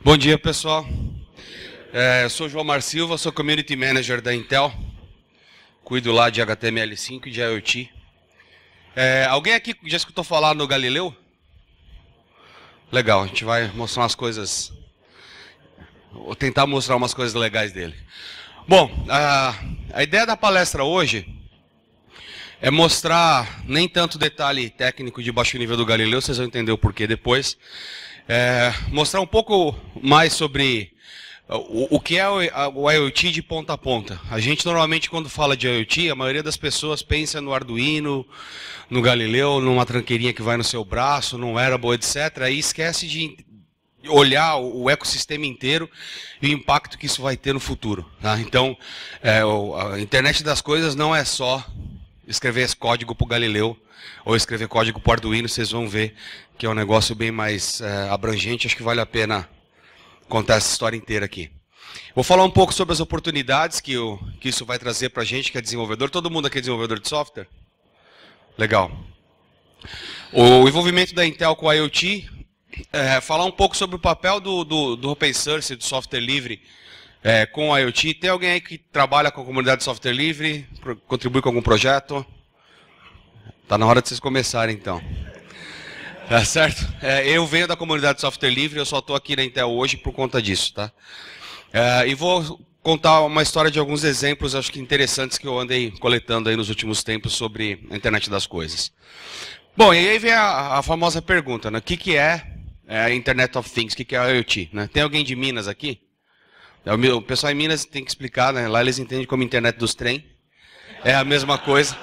Bom dia, pessoal. Eu sou o João Mar Silva, sou Community Manager da Intel. Cuido lá de HTML5 e de IoT. Alguém aqui já escutou falar no Galileu? Legal, a gente vai mostrar umas coisas... Vou tentar mostrar umas coisas legais dele. Bom, a ideia da palestra hoje é mostrar nem tanto detalhe técnico de baixo nível do Galileu, vocês vão entender o porquê depois. Mostrar um pouco mais sobre o que é o IoT de ponta a ponta. A gente normalmente quando fala de IoT, a maioria das pessoas pensa no Arduino, no Galileu, numa tranqueirinha que vai no seu braço, num wearable, etc. E esquece de olhar o ecossistema inteiro e o impacto que isso vai ter no futuro. Tá? Então, a internet das coisas não é só escrever esse código para o Galileu ou escrever código para o Arduino, vocês vão ver que é um negócio bem mais abrangente, acho que vale a pena contar essa história inteira aqui. Vou falar um pouco sobre as oportunidades que isso vai trazer para a gente, que é desenvolvedor. Todo mundo aqui é desenvolvedor de software? Legal. O envolvimento da Intel com o IoT, falar um pouco sobre o papel do Open Source, do software livre, com o IoT. Tem alguém aí que trabalha com a comunidade de software livre, contribui com algum projeto? Está na hora de vocês começarem, então. Tá certo? Eu venho da comunidade de software livre, eu só estou aqui na Intel hoje por conta disso, tá? E vou contar uma história de alguns exemplos, acho que interessantes, que eu andei coletando aí nos últimos tempos sobre a internet das coisas. Bom, e aí vem a famosa pergunta, né? O que é a Internet of Things, o que é a IoT? Né? Tem alguém de Minas aqui? O pessoal em Minas tem que explicar, né? Lá eles entendem como internet dos trem. É a mesma coisa,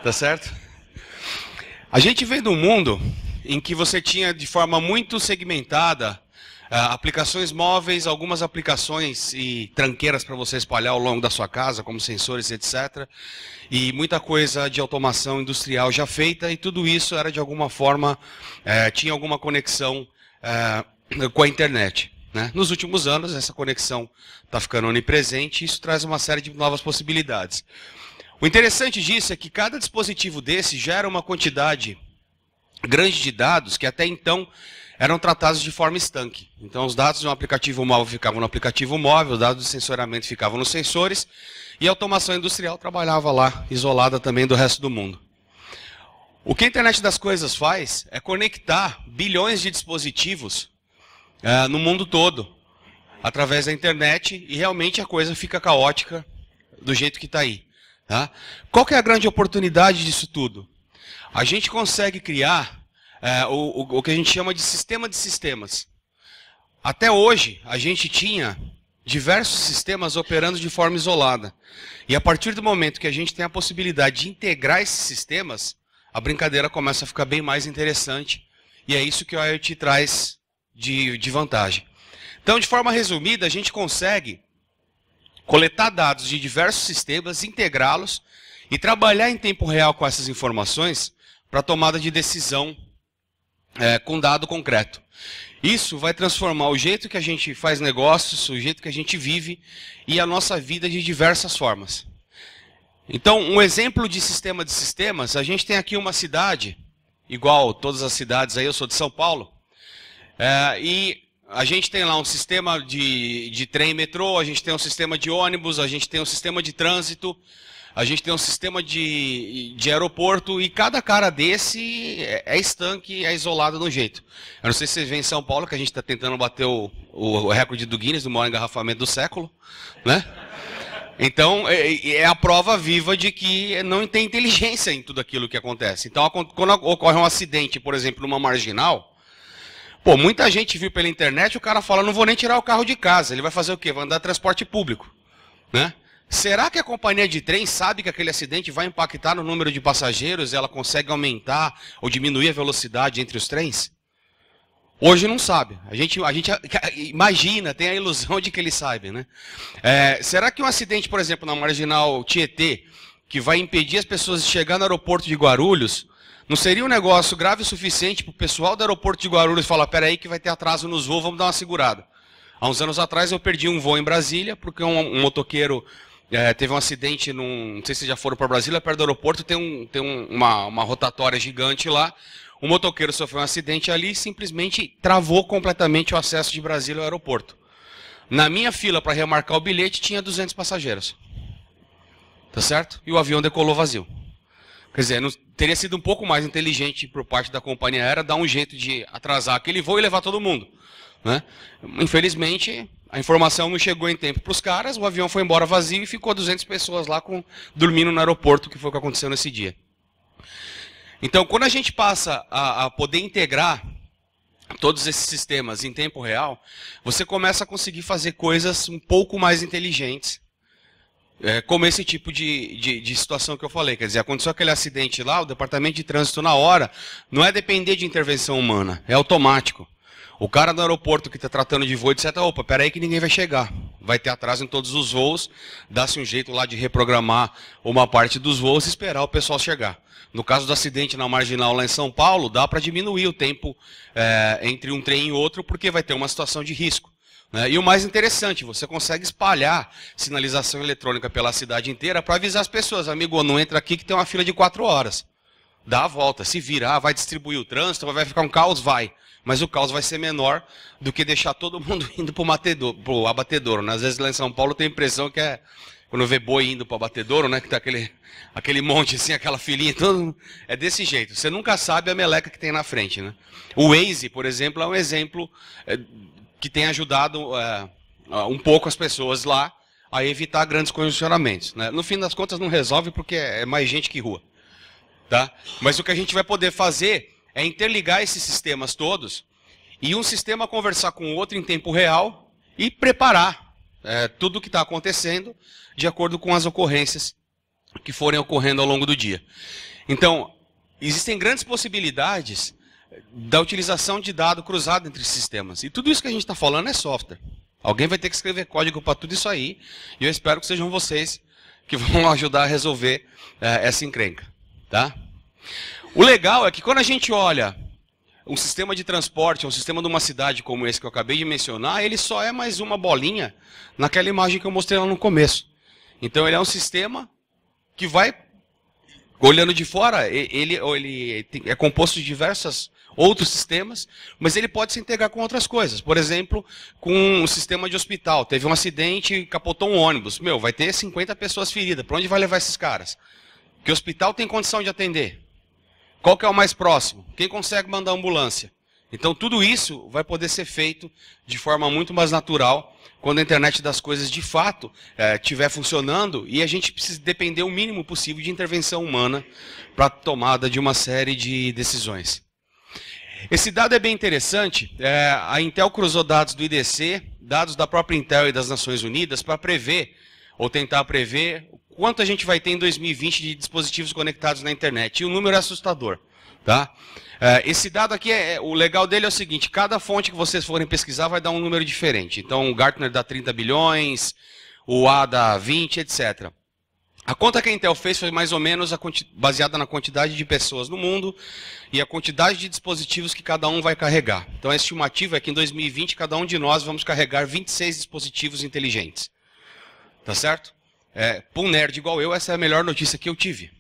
tá certo? A gente vem de um mundo em que você tinha de forma muito segmentada aplicações móveis, algumas aplicações e tranqueiras para você espalhar ao longo da sua casa, como sensores, etc. E muita coisa de automação industrial já feita, e tudo isso era de alguma forma, tinha alguma conexão com a internet. Né? Nos últimos anos, essa conexão está ficando onipresente, e isso traz uma série de novas possibilidades. O interessante disso é que cada dispositivo desse gera uma quantidade grande de dados que até então eram tratados de forma estanque. Então os dados de um aplicativo móvel ficavam no aplicativo móvel, os dados de sensoramento ficavam nos sensores, e a automação industrial trabalhava lá, isolada também do resto do mundo. O que a internet das coisas faz é conectar bilhões de dispositivos no mundo todo, através da internet, e realmente a coisa fica caótica do jeito que está aí. Tá? Qual que é a grande oportunidade disso tudo? A gente consegue criar o que a gente chama de sistema de sistemas. Até hoje, a gente tinha diversos sistemas operando de forma isolada. E a partir do momento que a gente tem a possibilidade de integrar esses sistemas, a brincadeira começa a ficar bem mais interessante. E é isso que o IoT traz de vantagem. Então, de forma resumida, a gente consegue coletar dados de diversos sistemas, integrá-los e trabalhar em tempo real com essas informações para tomada de decisão com dado concreto. Isso vai transformar o jeito que a gente faz negócios, o jeito que a gente vive e a nossa vida de diversas formas. Então, um exemplo de sistema de sistemas, a gente tem aqui uma cidade, igual todas as cidades aí, eu sou de São Paulo, e a gente tem lá um sistema de trem e metrô, a gente tem um sistema de ônibus, a gente tem um sistema de trânsito, a gente tem um sistema de aeroporto, e cada cara desse é estanque, é isolado de um jeito. Eu não sei se vocês veem em São Paulo, que a gente está tentando bater o recorde do Guinness, do maior engarrafamento do século, né? Então, é a prova viva de que não tem inteligência em tudo aquilo que acontece. Então, quando ocorre um acidente, por exemplo, numa marginal, muita gente viu pela internet, o cara fala, não vou nem tirar o carro de casa. Ele vai fazer o quê? Vai andar transporte público. Né? Será que a companhia de trem sabe que aquele acidente vai impactar no número de passageiros e ela consegue aumentar ou diminuir a velocidade entre os trens? Hoje não sabe. A gente imagina, tem a ilusão de que eles sabem. Né? Será que um acidente, por exemplo, na marginal Tietê, que vai impedir as pessoas de chegar no aeroporto de Guarulhos, não seria um negócio grave o suficiente para o pessoal do aeroporto de Guarulhos falar, peraí que vai ter atraso nos voos, vamos dar uma segurada. Há uns anos atrás eu perdi um voo em Brasília, porque um motoqueiro Teve um acidente, não sei se já foram para Brasília, perto do aeroporto, uma rotatória gigante lá. Um motoqueiro sofreu um acidente ali e simplesmente travou completamente o acesso de Brasília ao aeroporto. Na minha fila para remarcar o bilhete tinha 200 passageiros. Tá certo? E o avião decolou vazio. Quer dizer, teria sido um pouco mais inteligente por parte da companhia aérea dar um jeito de atrasar aquele voo e levar todo mundo. Né? Infelizmente, a informação não chegou em tempo para os caras, o avião foi embora vazio e ficou 200 pessoas lá dormindo no aeroporto, que foi o que aconteceu nesse dia. Então, quando a gente passa a poder integrar todos esses sistemas em tempo real, você começa a conseguir fazer coisas um pouco mais inteligentes, como esse tipo de situação que eu falei. Quer dizer, aconteceu aquele acidente lá, o departamento de trânsito na hora, não é depender de intervenção humana, é automático. O cara do aeroporto que está tratando de voo, etc. Opa, peraí que ninguém vai chegar. Vai ter atraso em todos os voos, dá-se um jeito lá de reprogramar uma parte dos voos e esperar o pessoal chegar. No caso do acidente na Marginal lá em São Paulo, dá para diminuir o tempo entre um trem e outro, porque vai ter uma situação de risco. Né? E o mais interessante, você consegue espalhar sinalização eletrônica pela cidade inteira para avisar as pessoas. Amigo, não entra aqui que tem uma fila de 4 horas. Dá a volta, se virar, vai distribuir o trânsito, vai ficar um caos, vai. Mas o caos vai ser menor do que deixar todo mundo indo para o abatedouro. Né? Às vezes lá em São Paulo tem a impressão que quando vê boi indo para o abatedouro, né, que tá aquele monte assim, aquela filinha, é desse jeito. Você nunca sabe a meleca que tem na frente. Né? O Waze, por exemplo, é um exemplo que tem ajudado um pouco as pessoas lá a evitar grandes congestionamentos. Né? No fim das contas não resolve porque é mais gente que rua. Tá? Mas o que a gente vai poder fazer é interligar esses sistemas todos e um sistema conversar com o outro em tempo real e preparar tudo o que está acontecendo de acordo com as ocorrências que forem ocorrendo ao longo do dia. Então, existem grandes possibilidades da utilização de dado cruzado entre sistemas. E tudo isso que a gente está falando é software. Alguém vai ter que escrever código para tudo isso aí, e eu espero que sejam vocês que vão ajudar a resolver essa encrenca. Tá? O legal é que quando a gente olha um sistema de transporte, um sistema de uma cidade como esse que eu acabei de mencionar, ele só é mais uma bolinha naquela imagem que eu mostrei lá no começo. Então ele é um sistema que vai, olhando de fora, ele é composto de diversos outros sistemas, mas ele pode se integrar com outras coisas. Por exemplo, com um sistema de hospital. Teve um acidente, capotou um ônibus. Vai ter 50 pessoas feridas. Para onde vai levar esses caras? Que hospital tem condição de atender? Qual que é o mais próximo? Quem consegue mandar ambulância? Então tudo isso vai poder ser feito de forma muito mais natural quando a internet das coisas de fato estiver funcionando e a gente precisa depender o mínimo possível de intervenção humana para a tomada de uma série de decisões. Esse dado é bem interessante. A Intel cruzou dados do IDC, dados da própria Intel e das Nações Unidas para prever, ou tentar prever, quanto a gente vai ter em 2020 de dispositivos conectados na internet. E o número é assustador. Tá? Esse dado aqui, o legal dele é o seguinte, cada fonte que vocês forem pesquisar vai dar um número diferente. Então o Gartner dá 30 bilhões, o A dá 20, etc. A conta que a Intel fez foi mais ou menos baseada na quantidade de pessoas no mundo e a quantidade de dispositivos que cada um vai carregar. Então a estimativa é que em 2020 cada um de nós vamos carregar 26 dispositivos inteligentes. Tá certo? Para um nerd igual eu, essa é a melhor notícia que eu tive.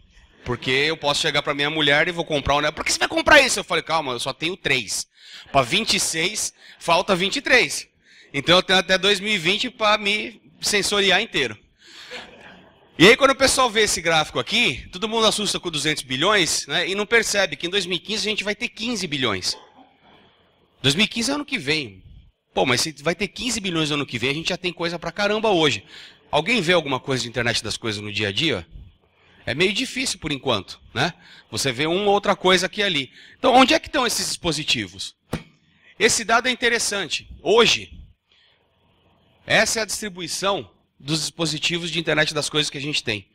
Porque eu posso chegar para minha mulher e vou comprar um... Por que você vai comprar isso? Eu falei, calma, eu só tenho 3. Para 26, falta 23. Então eu tenho até 2020 para me sensoriar inteiro. E aí quando o pessoal vê esse gráfico aqui, todo mundo assusta com 200 bilhões, né, e não percebe que em 2015 a gente vai ter 15 bilhões. 2015 é ano que vem. Pô, mas se vai ter 15 bilhões no ano que vem, a gente já tem coisa pra caramba hoje. Alguém vê alguma coisa de internet das coisas no dia a dia? É meio difícil por enquanto, né? Você vê uma ou outra coisa aqui e ali. Então, onde é que estão esses dispositivos? Esse dado é interessante. Hoje, essa é a distribuição dos dispositivos de internet das coisas que a gente tem.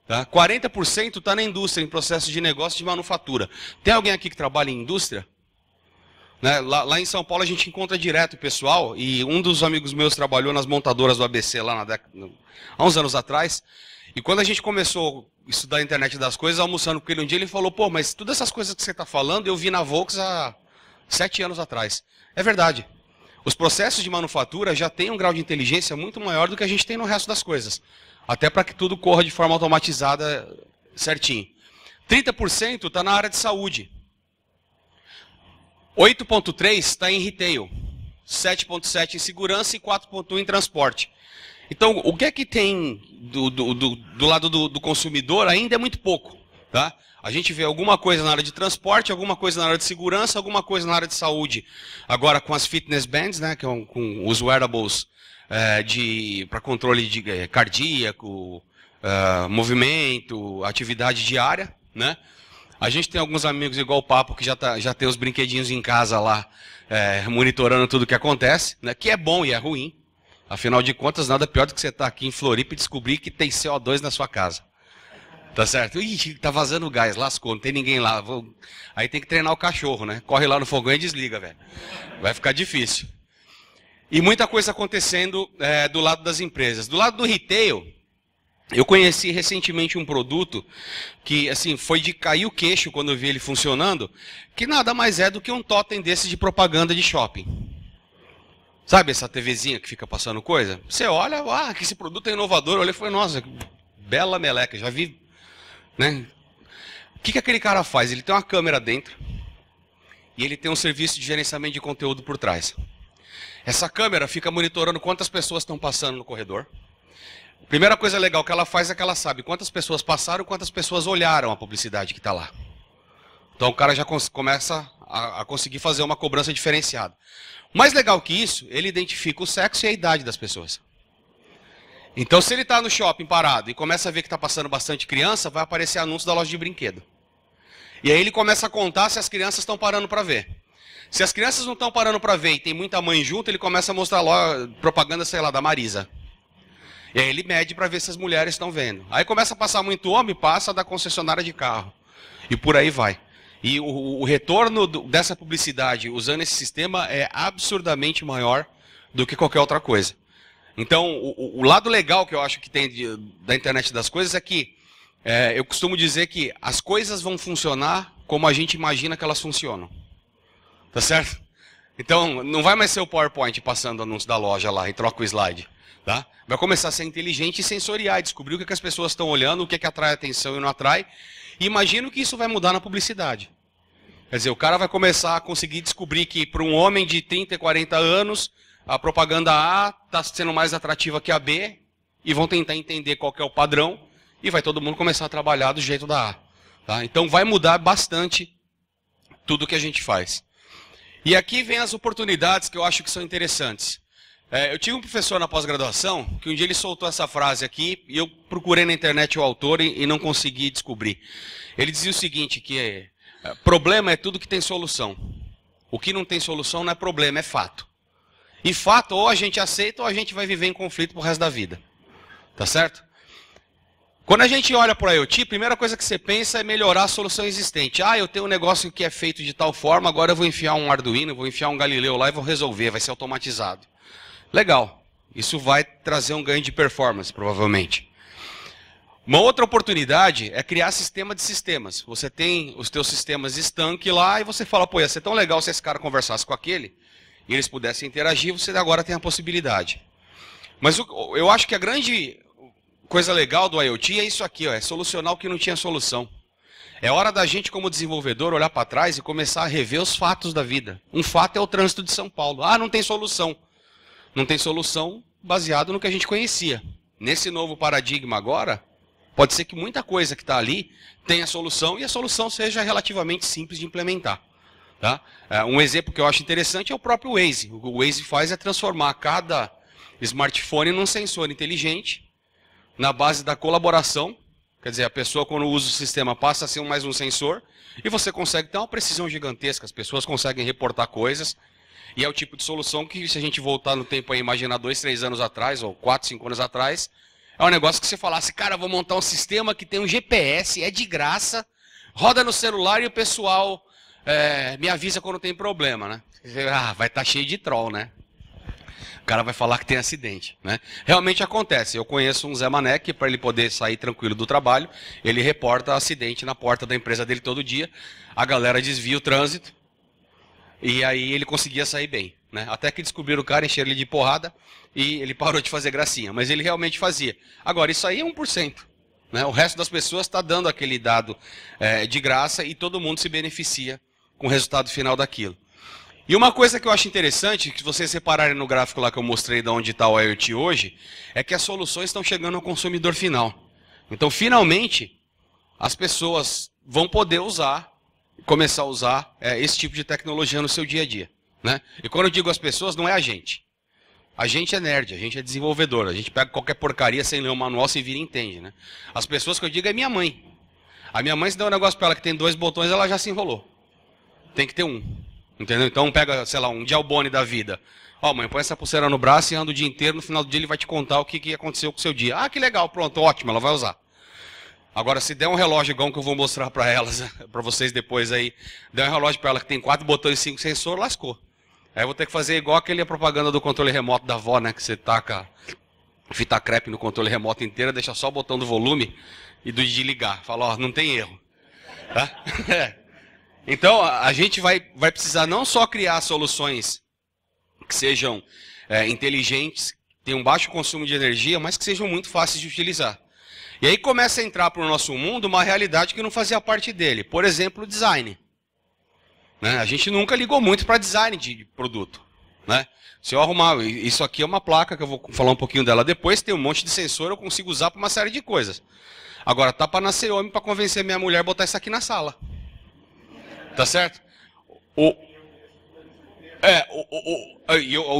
Tá? 40% está na indústria, em processo de negócio de manufatura. Tem alguém aqui que trabalha em indústria? Né? Lá em São Paulo a gente encontra direto o pessoal, e um dos amigos meus trabalhou nas montadoras do ABC lá há uns anos atrás. E quando a gente começou a estudar a internet das coisas, almoçando com ele um dia, ele falou, pô, mas todas essas coisas que você está falando, eu vi na Volks há 7 anos atrás. É verdade. Os processos de manufatura já têm um grau de inteligência muito maior do que a gente tem no resto das coisas. até para que tudo corra de forma automatizada certinho. 30% está na área de saúde. 8,3% está em retail. 7,7% em segurança e 4,1% em transporte. Então, o que é que tem do lado do consumidor ainda é muito pouco. Tá? A gente vê alguma coisa na área de transporte, alguma coisa na área de segurança, alguma coisa na área de saúde. Agora, com as fitness bands, né, que é com os wearables para controle de cardíaco, movimento, atividade diária. Né? A gente tem alguns amigos igual o Papo, que já tem os brinquedinhos em casa lá, monitorando tudo o que acontece, né? Que é bom e é ruim. Afinal de contas, nada pior do que você estar aqui em Floripa e descobrir que tem CO2 na sua casa. Tá certo? Ih, tá vazando gás, lascou, não tem ninguém lá. Aí tem que treinar o cachorro, né? Corre lá no fogão e desliga, velho. Vai ficar difícil. E muita coisa acontecendo do lado das empresas. Do lado do retail, eu conheci recentemente um produto que, assim, foi de cair o queixo quando eu vi ele funcionando, que nada mais é do que um totem desse de propaganda de shopping. Sabe essa TVzinha que fica passando coisa? Você olha, que esse produto é inovador. Eu olhei e falei, nossa, bela meleca, já vi. Né? O que aquele cara faz? Ele tem uma câmera dentro e ele tem um serviço de gerenciamento de conteúdo por trás. Essa câmera fica monitorando quantas pessoas estão passando no corredor. A primeira coisa legal que ela faz é que ela sabe quantas pessoas passaram e quantas pessoas olharam a publicidade que está lá. Então o cara já começa a conseguir fazer uma cobrança diferenciada. Mais legal que isso, ele identifica o sexo e a idade das pessoas. Então, se ele está no shopping parado e começa a ver que está passando bastante criança, vai aparecer anúncio da loja de brinquedo. E aí ele começa a contar se as crianças estão parando para ver. Se as crianças não estão parando para ver e tem muita mãe junto, ele começa a mostrar propaganda, sei lá, da Marisa. E aí ele mede para ver se as mulheres estão vendo. Aí começa a passar muito homem, passa da concessionária de carro. E por aí vai. E o retorno dessa publicidade usando esse sistema é absurdamente maior do que qualquer outra coisa. Então, o lado legal que eu acho que tem da internet das coisas é que eu costumo dizer que as coisas vão funcionar como a gente imagina que elas funcionam. Tá certo? Então, não vai mais ser o PowerPoint passando o anúncio da loja lá e troca o slide. Tá? Vai começar a ser inteligente e sensorial, descobrir o que as pessoas estão olhando, o que atrai atenção e não atrai. E imagino que isso vai mudar na publicidade. Quer dizer, o cara vai começar a conseguir descobrir que para um homem de 30 e 40 anos, a propaganda A está sendo mais atrativa que a B, e vão tentar entender qual que é o padrão, e vai todo mundo começar a trabalhar do jeito da A. Tá? Então vai mudar bastante tudo que a gente faz. E aqui vem as oportunidades que eu acho que são interessantes. Eu tive um professor na pós-graduação, que um dia ele soltou essa frase aqui, e eu procurei na internet o autor e não consegui descobrir. Ele dizia o seguinte, que problema é tudo que tem solução. O que não tem solução não é problema, é fato. E fato, ou a gente aceita ou a gente vai viver em conflito pro resto da vida. Tá certo? Quando a gente olha para o IoT, a primeira coisa que você pensa é melhorar a solução existente. Eu tenho um negócio que é feito de tal forma, agora eu vou enfiar um Arduino, vou enfiar um Galileu lá e vou resolver, vai ser automatizado. Legal. Isso vai trazer um ganho de performance, provavelmente. Uma outra oportunidade é criar sistema de sistemas. Você tem os teus sistemas estanque lá e você fala, pô, ia ser tão legal se esse cara conversasse com aquele e eles pudessem interagir, você agora tem a possibilidade. Mas eu acho que a grande coisa legal do IoT é isso aqui, é solucionar o que não tinha solução. É hora da gente, como desenvolvedor, olhar para trás e começar a rever os fatos da vida. Um fato é o trânsito de São Paulo. Não tem solução. Não tem solução baseado no que a gente conhecia. Nesse novo paradigma agora, pode ser que muita coisa que está ali tenha solução e a solução seja relativamente simples de implementar. Tá? Um exemplo que eu acho interessante é o próprio Waze. O que o Waze faz é transformar cada smartphone num sensor inteligente na base da colaboração. Quer dizer, a pessoa quando usa o sistema passa a ser mais um sensor e você consegue ter uma precisão gigantesca. As pessoas conseguem reportar coisas. E é o tipo de solução que, se a gente voltar no tempo e imaginar 2, 3 anos atrás, ou 4, 5 anos atrás, é um negócio que você falasse, cara, vou montar um sistema que tem um GPS, é de graça, roda no celular e o pessoal me avisa quando tem problema, né? Vai estar cheio de troll, né? O cara vai falar que tem acidente, né? Realmente acontece. Eu conheço um Zé Mané que, para ele poder sair tranquilo do trabalho, ele reporta acidente na porta da empresa dele todo dia, a galera desvia o trânsito, e aí ele conseguia sair bem. né? Até que descobriram o cara, encheram ele de porrada e ele parou de fazer gracinha. Mas ele realmente fazia. Agora, isso aí é 1%. Né? O resto das pessoas está dando aquele dado de graça e todo mundo se beneficia com o resultado final daquilo. E uma coisa que eu acho interessante, que vocês repararem no gráfico lá que eu mostrei de onde está o IoT hoje, é que as soluções estão chegando ao consumidor final. Então, finalmente, as pessoas vão poder usar, começar a usar esse tipo de tecnologia no seu dia a dia. Né? E quando eu digo as pessoas, não é a gente. A gente é nerd, a gente é desenvolvedor, a gente pega qualquer porcaria sem ler o manual, se vira e entende. Né? As pessoas que eu digo é minha mãe. A minha mãe, se der um negócio para ela que tem 2 botões, ela já se enrolou. Tem que ter um. Entendeu? Então pega, sei lá, um Dialbone da vida. Ó, mãe, põe essa pulseira no braço e anda o dia inteiro, no final do dia ele vai te contar o que aconteceu com o seu dia. Ah, que legal, pronto, ótimo, ela vai usar. Agora, se der um relógio igual que eu vou mostrar para elas, para vocês depois aí, der um relógio para ela que tem 4 botões e 5 sensores, lascou. Aí eu vou ter que fazer igual aquele propaganda do controle remoto da avó, né? Que você taca fita crepe no controle remoto inteiro, deixa só o botão do volume e do de ligar. Fala, ó, não tem erro. Tá? Então, a gente vai precisar não só criar soluções que sejam inteligentes, tenham baixo consumo de energia, mas que sejam muito fáceis de utilizar. E aí começa a entrar para o nosso mundo uma realidade que não fazia parte dele. Por exemplo, o design. Né? A gente nunca ligou muito para design de produto. Né? Se eu arrumar, isso aqui é uma placa, que eu vou falar um pouquinho dela depois, tem um monte de sensor, eu consigo usar para uma série de coisas. Agora, tá para nascer homem para convencer minha mulher a botar isso aqui na sala. Tá certo? O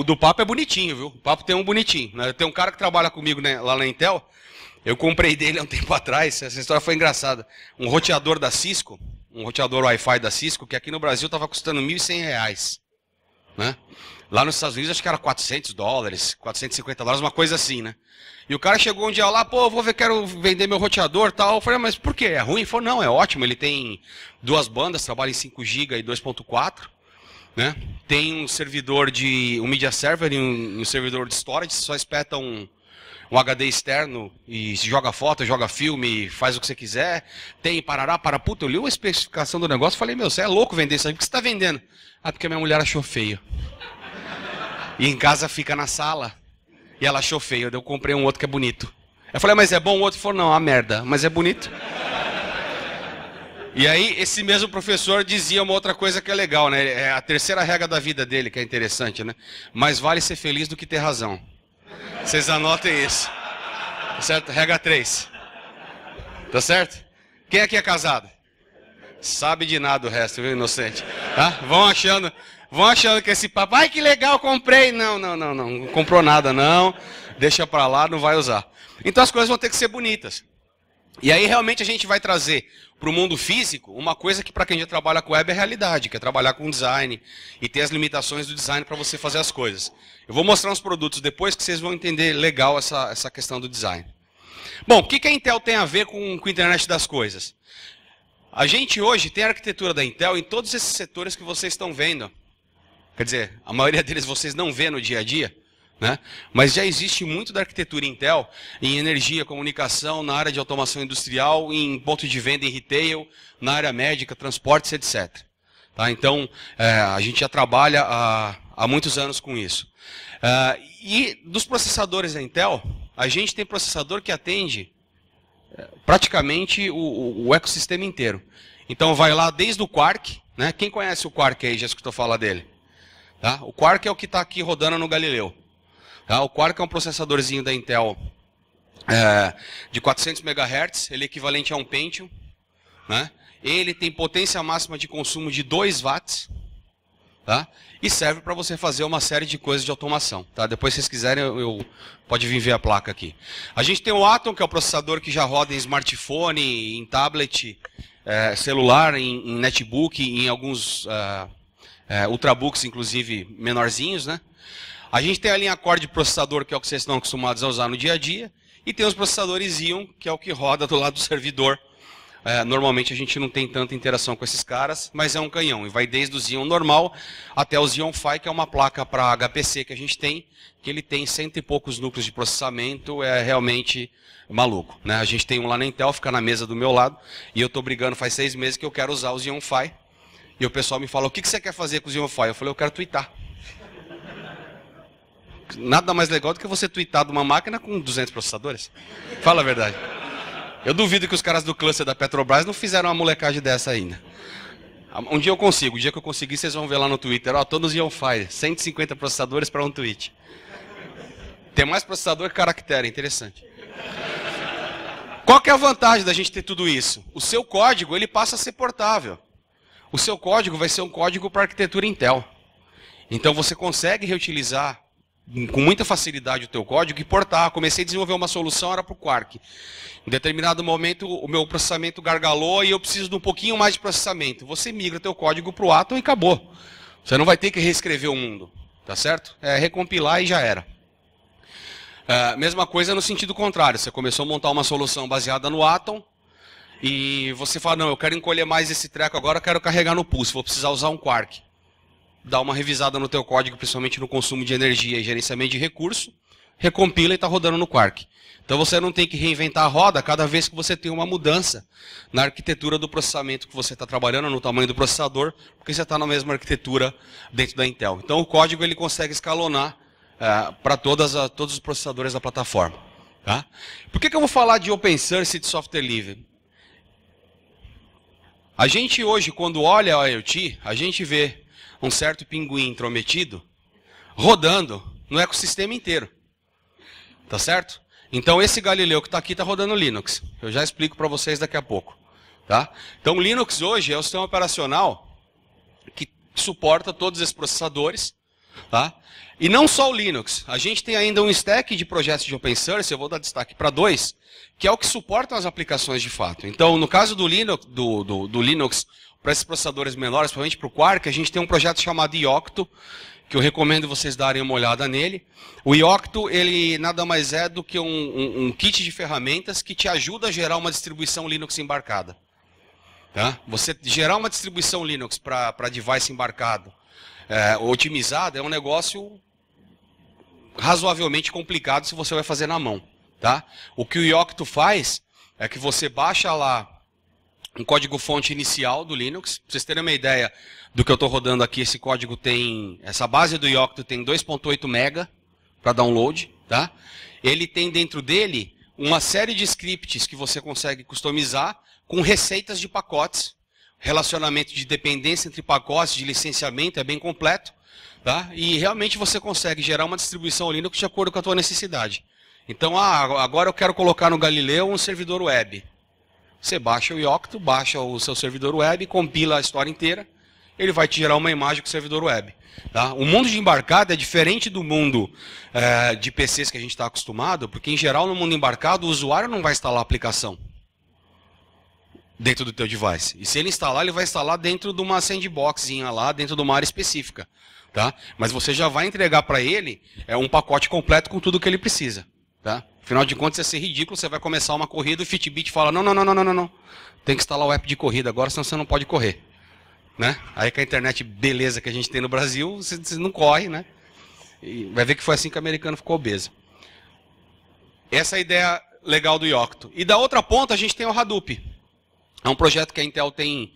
do papo é bonitinho, viu? O papo tem um bonitinho. Né? Tem um cara que trabalha comigo, né, lá na Intel. Eu comprei dele há um tempo atrás. Essa história foi engraçada. Um roteador da Cisco, um roteador Wi-Fi da Cisco, que aqui no Brasil estava custando R$1.100. Né? Lá nos Estados Unidos acho que era $400, $450, uma coisa assim, né? E o cara chegou um dia lá, pô, quero vender meu roteador e tal. Eu falei, mas por quê? É ruim? Ele falou, não, é ótimo. Ele tem 2 bandas, trabalha em 5 GB e 2.4. Né? Tem um servidor um media server e um servidor de storage. Você só espeta um HD externo e se joga foto, joga filme, faz o que você quiser. Tem parará, para puta. Eu li uma especificação do negócio e falei, meu, você é louco vender isso aí. Por que você está vendendo? Ah, porque a minha mulher achou feio. E em casa fica na sala. E ela achou feio, eu comprei um outro que é bonito. Eu falei, mas é bom? O outro falou, não, é uma merda, mas é bonito. E aí, esse mesmo professor dizia uma outra coisa que é legal, né? É a terceira regra da vida dele, que é interessante, né? Mais vale ser feliz do que ter razão. Vocês anotem isso. Tá certo? Regra 3. Tá certo? Quem aqui é casado? Sabe de nada o resto, viu, inocente? Tá? Vão achando que esse papo, ai que legal, comprei. Não comprou nada não, deixa pra lá, não vai usar. Então as coisas vão ter que ser bonitas. E aí realmente a gente vai trazer para o mundo físico uma coisa que para quem já trabalha com web é realidade, que é trabalhar com design e ter as limitações do design para você fazer as coisas. Eu vou mostrar uns produtos depois que vocês vão entender legal essa questão do design. Bom, o que a Intel tem a ver com a internet das coisas? A gente hoje tem a arquitetura da Intel em todos esses setores que vocês estão vendo. Quer dizer, a maioria deles vocês não vê no dia a dia, né? Mas já existe muito da arquitetura Intel em energia, comunicação, na área de automação industrial, em ponto de venda em retail, na área médica, transportes, etc. Tá? Então, a gente já trabalha há muitos anos com isso. E dos processadores da Intel, a gente tem processador que atende praticamente o ecossistema inteiro. Então, vai lá desde o Quark, né? Quem conhece o Quark aí, já escutou falar dele? Tá? O Quark é o que está aqui rodando no Galileu. Tá? O Quark é um processadorzinho da Intel de 400 MHz, ele é equivalente a um Pentium. Né? Ele tem potência máxima de consumo de 2 watts. Tá? E serve para você fazer uma série de coisas de automação. Tá? Depois, se vocês quiserem, pode vir ver a placa aqui. A gente tem o Atom, que é o processador que já roda em smartphone, em tablet, celular, em netbook, em alguns ultrabooks, inclusive, menorzinhos. Né? A gente tem a linha Core de processador, que é o que vocês estão acostumados a usar no dia a dia. E tem os processadores Xeon, que é o que roda do lado do servidor. Normalmente a gente não tem tanta interação com esses caras, mas é um canhão. E vai desde o Xeon normal até o Xeon Phi, que é uma placa para HPC que a gente tem, que ele tem 100 e poucos núcleos de processamento, é realmente maluco. Né? A gente tem um lá na Intel, fica na mesa do meu lado, e eu estou brigando faz 6 meses que eu quero usar o Xeon Phi. E o pessoal me fala, o que você quer fazer com o Xeon Phi? Eu falei, eu quero twittar. Nada mais legal do que você tweetar de uma máquina com 200 processadores. Fala a verdade. Eu duvido que os caras do cluster da Petrobras não fizeram uma molecagem dessa ainda. Um dia eu consigo. O dia que eu conseguir, vocês vão ver lá no Twitter. Ó, todos iam fire. 150 processadores para um tweet. Tem mais processador que caractere. Interessante. Qual que é a vantagem da gente ter tudo isso? O seu código ele passa a ser portável. O seu código vai ser um código para arquitetura Intel. Então você consegue reutilizar com muita facilidade o teu código e portar. Comecei a desenvolver uma solução, era para o Quark. Em determinado momento o meu processamento gargalou e eu preciso de um pouquinho mais de processamento. Você migra teu código para o Atom e acabou. Você não vai ter que reescrever o mundo. Tá certo? É recompilar e já era. Mesma coisa no sentido contrário. Você começou a montar uma solução baseada no Atom e você fala, não, eu quero encolher mais esse treco agora, eu quero carregar no Pulse, vou precisar usar um Quark. Dá uma revisada no teu código, principalmente no consumo de energia e gerenciamento de recurso, recompila e está rodando no Quark. Então você não tem que reinventar a roda cada vez que você tem uma mudança na arquitetura do processamento que você está trabalhando, no tamanho do processador, porque você está na mesma arquitetura dentro da Intel. Então o código ele consegue escalonar para todos os processadores da plataforma. Tá? Por que eu vou falar de open source e de software livre? A gente hoje, quando olha a IoT, a gente vê um certo pinguim intrometido rodando no ecossistema inteiro. Tá certo? Então esse Galileu que está aqui está rodando Linux. Eu já explico para vocês daqui a pouco. Tá? Então o Linux hoje é o sistema operacional que suporta todos esses processadores. Tá? E não só o Linux. A gente tem ainda um stack de projetos de open source, eu vou dar destaque para 2, que é o que suportam as aplicações de fato. Então no caso do Linux, do Linux para esses processadores menores, principalmente para o Quark, a gente tem um projeto chamado Yocto, que eu recomendo vocês darem uma olhada nele. O Yocto, ele nada mais é do que um kit de ferramentas que te ajuda a gerar uma distribuição Linux embarcada. Tá? Você gerar uma distribuição Linux para device embarcado, otimizado, é um negócio razoavelmente complicado se você vai fazer na mão. Tá? O que o Yocto faz é que você baixa lá um código-fonte inicial do Linux. Para vocês terem uma ideia do que eu estou rodando aqui, esse código tem... Essa base do Yocto tem 2.8 MB para download. Tá? Ele tem dentro dele uma série de scripts que você consegue customizar com receitas de pacotes. Relacionamento de dependência entre pacotes, de licenciamento, é bem completo. Tá? E realmente você consegue gerar uma distribuição Linux de acordo com a tua necessidade. Então, agora eu quero colocar no Galileu um servidor web. Você baixa o Yocto, baixa o seu servidor web, compila a história inteira, ele vai te gerar uma imagem com o servidor web. Tá? O mundo de embarcado é diferente do mundo de PCs que a gente está acostumado, porque em geral no mundo embarcado o usuário não vai instalar a aplicação dentro do teu device. E se ele instalar, ele vai instalar dentro de uma sandboxzinha lá, dentro de uma área específica. Tá? Mas você já vai entregar para ele um pacote completo com tudo o que ele precisa. Tá? Afinal de contas, ia ser ridículo, você vai começar uma corrida e o Fitbit fala, não. Tem que instalar o app de corrida agora, senão você não pode correr. Né? Aí com a internet beleza que a gente tem no Brasil, você não corre, né? E vai ver que foi assim que o americano ficou obeso. Essa é a ideia legal do Yocto. E da outra ponta, a gente tem o Hadoop. É um projeto que a Intel tem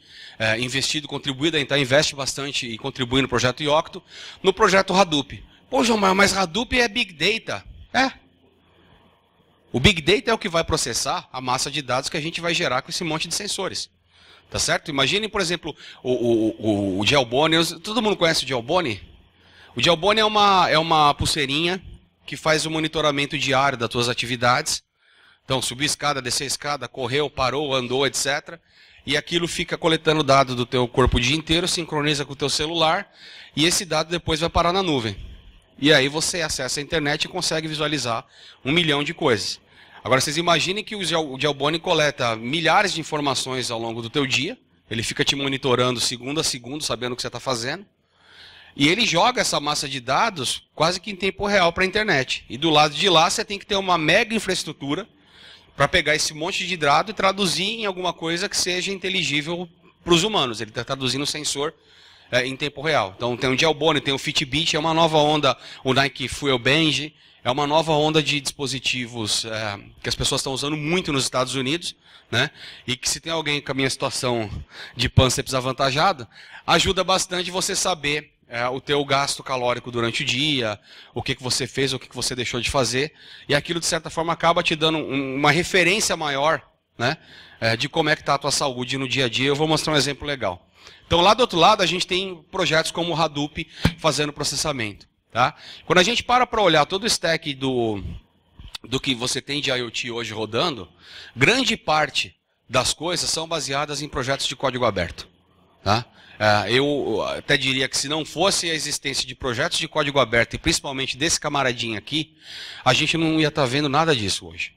investido, contribuído, a Intel investe bastante e contribui no projeto Yocto. No projeto Hadoop. Pô, João, mas Hadoop é Big Data. O Big Data é o que vai processar a massa de dados que a gente vai gerar com esse monte de sensores. Tá certo? Imaginem, por exemplo, o Gelbone. Todo mundo conhece o Gelbone? O Gelbone é uma pulseirinha que faz o monitoramento diário das tuas atividades. Então, subiu escada, desceu escada, correu, parou, andou, etc. E aquilo fica coletando dados do teu corpo o dia inteiro, sincroniza com o teu celular, e esse dado depois vai parar na nuvem. E aí você acessa a internet e consegue visualizar 1 milhão de coisas. Agora, vocês imaginem que o Gelbone coleta milhares de informações ao longo do teu dia, ele fica te monitorando segundo a segundo, sabendo o que você está fazendo, e ele joga essa massa de dados quase que em tempo real para a internet. E do lado de lá você tem que ter uma mega infraestrutura para pegar esse monte de dado e traduzir em alguma coisa que seja inteligível para os humanos. Ele está traduzindo o sensor em tempo real. Então tem o Gelbone, tem o Fitbit, é uma nova onda, o Nike Fuel Band, é uma nova onda de dispositivos que as pessoas estão usando muito nos Estados Unidos, né? E que se tem alguém com a minha situação de pânceps avantajado, ajuda bastante você saber o teu gasto calórico durante o dia, o que você fez, o que você deixou de fazer, e aquilo de certa forma acaba te dando uma referência maior, né, de como é que está a tua saúde no dia a dia. Eu vou mostrar um exemplo legal. Então lá do outro lado a gente tem projetos como o Hadoop fazendo processamento. Tá? Quando a gente para olhar todo o stack do que você tem de IoT hoje rodando, grande parte das coisas são baseadas em projetos de código aberto. Tá? Eu até diria que se não fosse a existência de projetos de código aberto, e principalmente desse camaradinho aqui, a gente não ia estar vendo nada disso hoje.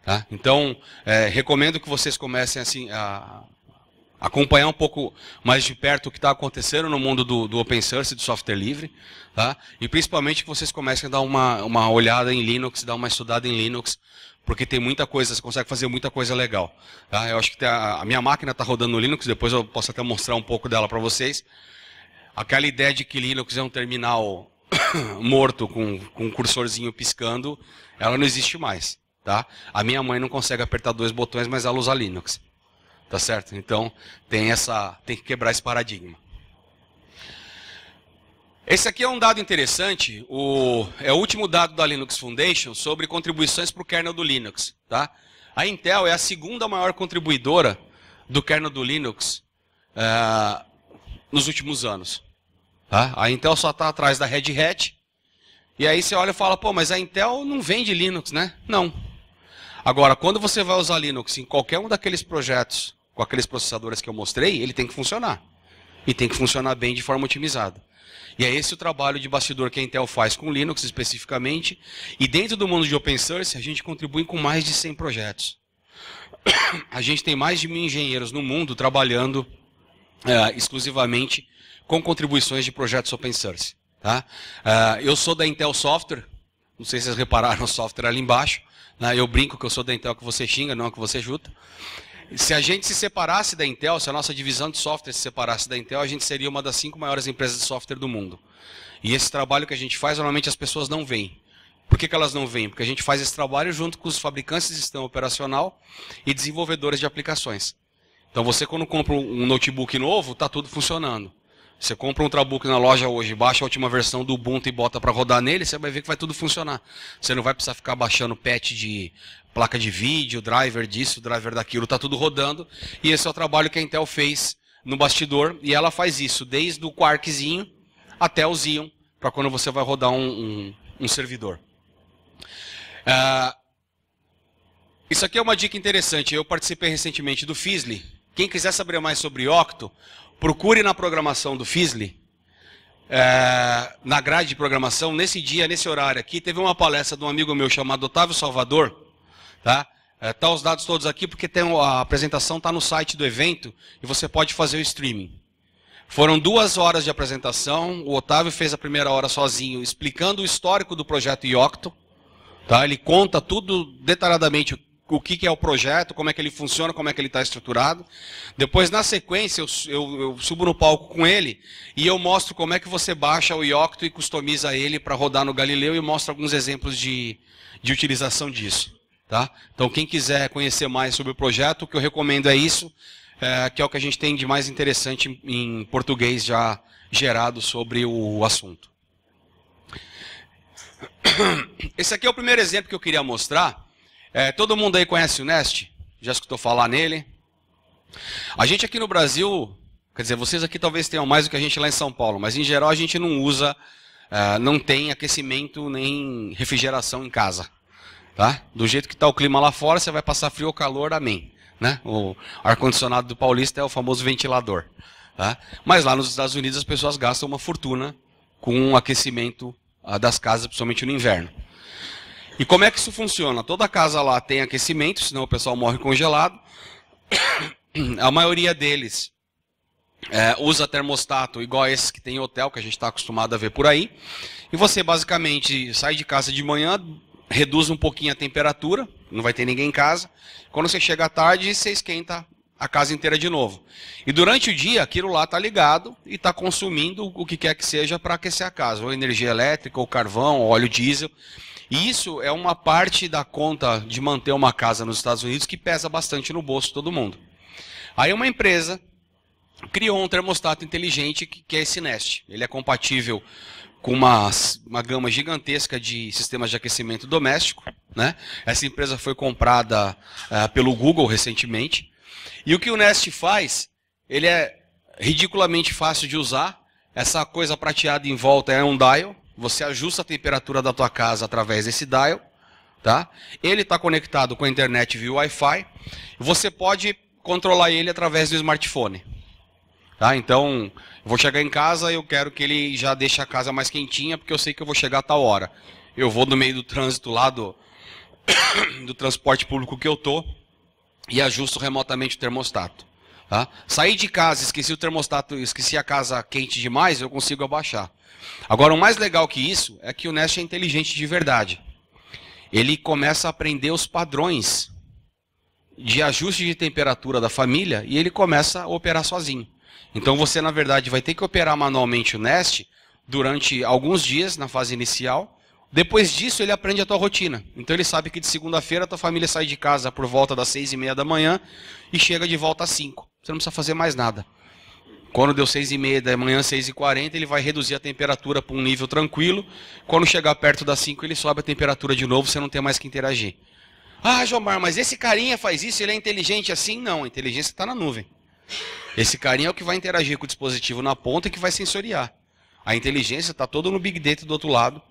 Tá? Então, recomendo que vocês comecem assim, a acompanhar um pouco mais de perto o que está acontecendo no mundo do open source e do software livre. Tá? E principalmente que vocês comecem a dar uma olhada em Linux, dar uma estudada em Linux, porque tem muita coisa, você consegue fazer muita coisa legal. Tá? Eu acho que a minha máquina está rodando no Linux, depois eu posso até mostrar um pouco dela para vocês. Aquela ideia de que Linux é um terminal morto com um cursorzinho piscando, ela não existe mais. Tá? A minha mãe não consegue apertar 2 botões, mas ela usa Linux. Tá certo? Então tem que quebrar esse paradigma. Esse aqui é um dado interessante, é o último dado da Linux Foundation sobre contribuições para o kernel do Linux. Tá? A Intel é a segunda maior contribuidora do kernel do Linux nos últimos anos. Tá? A Intel só está atrás da Red Hat. E aí você olha e fala, pô, mas a Intel não vende Linux, né? Não. Agora, quando você vai usar Linux em qualquer um daqueles projetos, com aqueles processadores que eu mostrei, ele tem que funcionar. E tem que funcionar bem de forma otimizada. E é esse o trabalho de bastidor que a Intel faz com Linux especificamente. E dentro do mundo de open source, a gente contribui com mais de 100 projetos. A gente tem mais de 1.000 engenheiros no mundo trabalhando exclusivamente com contribuições de projetos open source. Tá? Eu sou da Intel Software, não sei se vocês repararam o software ali embaixo. Né? Eu brinco que eu sou da Intel que você xinga, não que você chuta. Se a gente se separasse da Intel, se a nossa divisão de software se separasse da Intel, a gente seria uma das 5 maiores empresas de software do mundo. E esse trabalho que a gente faz, normalmente as pessoas não veem. Por que elas não veem? Porque a gente faz esse trabalho junto com os fabricantes de sistema operacional e desenvolvedores de aplicações. Então você, quando compra um notebook novo, está tudo funcionando. Você compra um Ultrabook na loja hoje, baixa a última versão do Ubuntu e bota para rodar nele, você vai ver que vai tudo funcionar. Você não vai precisar ficar baixando patch de placa de vídeo, driver disso, driver daquilo, está tudo rodando. E esse é o trabalho que a Intel fez no bastidor, e ela faz isso desde o Quarkzinho até o Xeon, para quando você vai rodar um servidor. Isso aqui é uma dica interessante, eu participei recentemente do Fizzly. Quem quiser saber mais sobre Octo, procure na programação do Fizzly, na grade de programação, nesse dia, nesse horário aqui, teve uma palestra de um amigo meu chamado Otávio Salvador. Tá? Tá os dados todos aqui porque a apresentação está no site do evento e você pode fazer o streaming. Foram 2 horas de apresentação, o Otávio fez a primeira hora sozinho, explicando o histórico do projeto Yocto. Tá? Ele conta tudo detalhadamente o que é o projeto, como é que ele funciona, como é que ele está estruturado. Depois, na sequência, eu subo no palco com ele e eu mostro como é que você baixa o Yocto e customiza ele para rodar no Galileu e mostro alguns exemplos de utilização disso. Tá? Então, quem quiser conhecer mais sobre o projeto, o que eu recomendo é isso, que é o que a gente tem de mais interessante em português já gerado sobre o assunto. Esse aqui é o primeiro exemplo que eu queria mostrar. Todo mundo aí conhece o Nest? Já escutou falar nele? A gente aqui no Brasil, quer dizer, vocês aqui talvez tenham mais do que a gente lá em São Paulo, mas em geral a gente não usa, não tem aquecimento nem refrigeração em casa. Tá? Do jeito que está o clima lá fora, você vai passar frio ou calor, amém. Né? O ar-condicionado do paulista é o famoso ventilador. Tá? Mas lá nos Estados Unidos as pessoas gastam uma fortuna com o aquecimento das casas, principalmente no inverno. E como é que isso funciona? Toda casa lá tem aquecimento, senão o pessoal morre congelado. A maioria deles usa termostato igual a esses que tem em hotel, que a gente está acostumado a ver por aí. E você basicamente sai de casa de manhã, reduz um pouquinho a temperatura, não vai ter ninguém em casa. Quando você chega à tarde, você esquenta a casa inteira de novo. E durante o dia, aquilo lá está ligado e está consumindo o que quer que seja para aquecer a casa. Ou energia elétrica, ou carvão, ou óleo diesel. E isso é uma parte da conta de manter uma casa nos Estados Unidos que pesa bastante no bolso de todo mundo. Aí uma empresa criou um termostato inteligente que é esse Nest. Ele é compatível com uma gama gigantesca de sistemas de aquecimento doméstico, né? Essa empresa foi comprada pelo Google recentemente. E o que o Nest faz, ele é ridiculamente fácil de usar. Essa coisa prateada em volta é um dial. Você ajusta a temperatura da tua casa através desse dial. Tá? Ele está conectado com a internet via Wi-Fi. Você pode controlar ele através do smartphone. Tá? Então, eu vou chegar em casa e eu quero que ele já deixe a casa mais quentinha, porque eu sei que eu vou chegar a tal hora. Eu vou no meio do trânsito lá do transporte público que eu tô e ajusto remotamente o termostato. Tá? Saí de casa, esqueci o termostato, esqueci a casa quente demais, eu consigo abaixar. Agora, o mais legal que isso é que o Nest é inteligente de verdade. Ele começa a aprender os padrões de ajuste de temperatura da família e ele começa a operar sozinho. Então você, na verdade, vai ter que operar manualmente o Nest durante alguns dias na fase inicial. Depois disso, ele aprende a tua rotina. Então ele sabe que de segunda-feira a tua família sai de casa por volta das 6h30 da manhã e chega de volta às 5. Você não precisa fazer mais nada. Quando deu 6h30 da manhã, 6h40, ele vai reduzir a temperatura para um nível tranquilo. Quando chegar perto das 5, ele sobe a temperatura de novo, você não tem mais que interagir. Ah, Jomar, mas esse carinha faz isso, ele é inteligente assim? Não, a inteligência está na nuvem. Esse carinha é o que vai interagir com o dispositivo na ponta e que vai sensoriar. A inteligência está toda no Big Data do outro lado,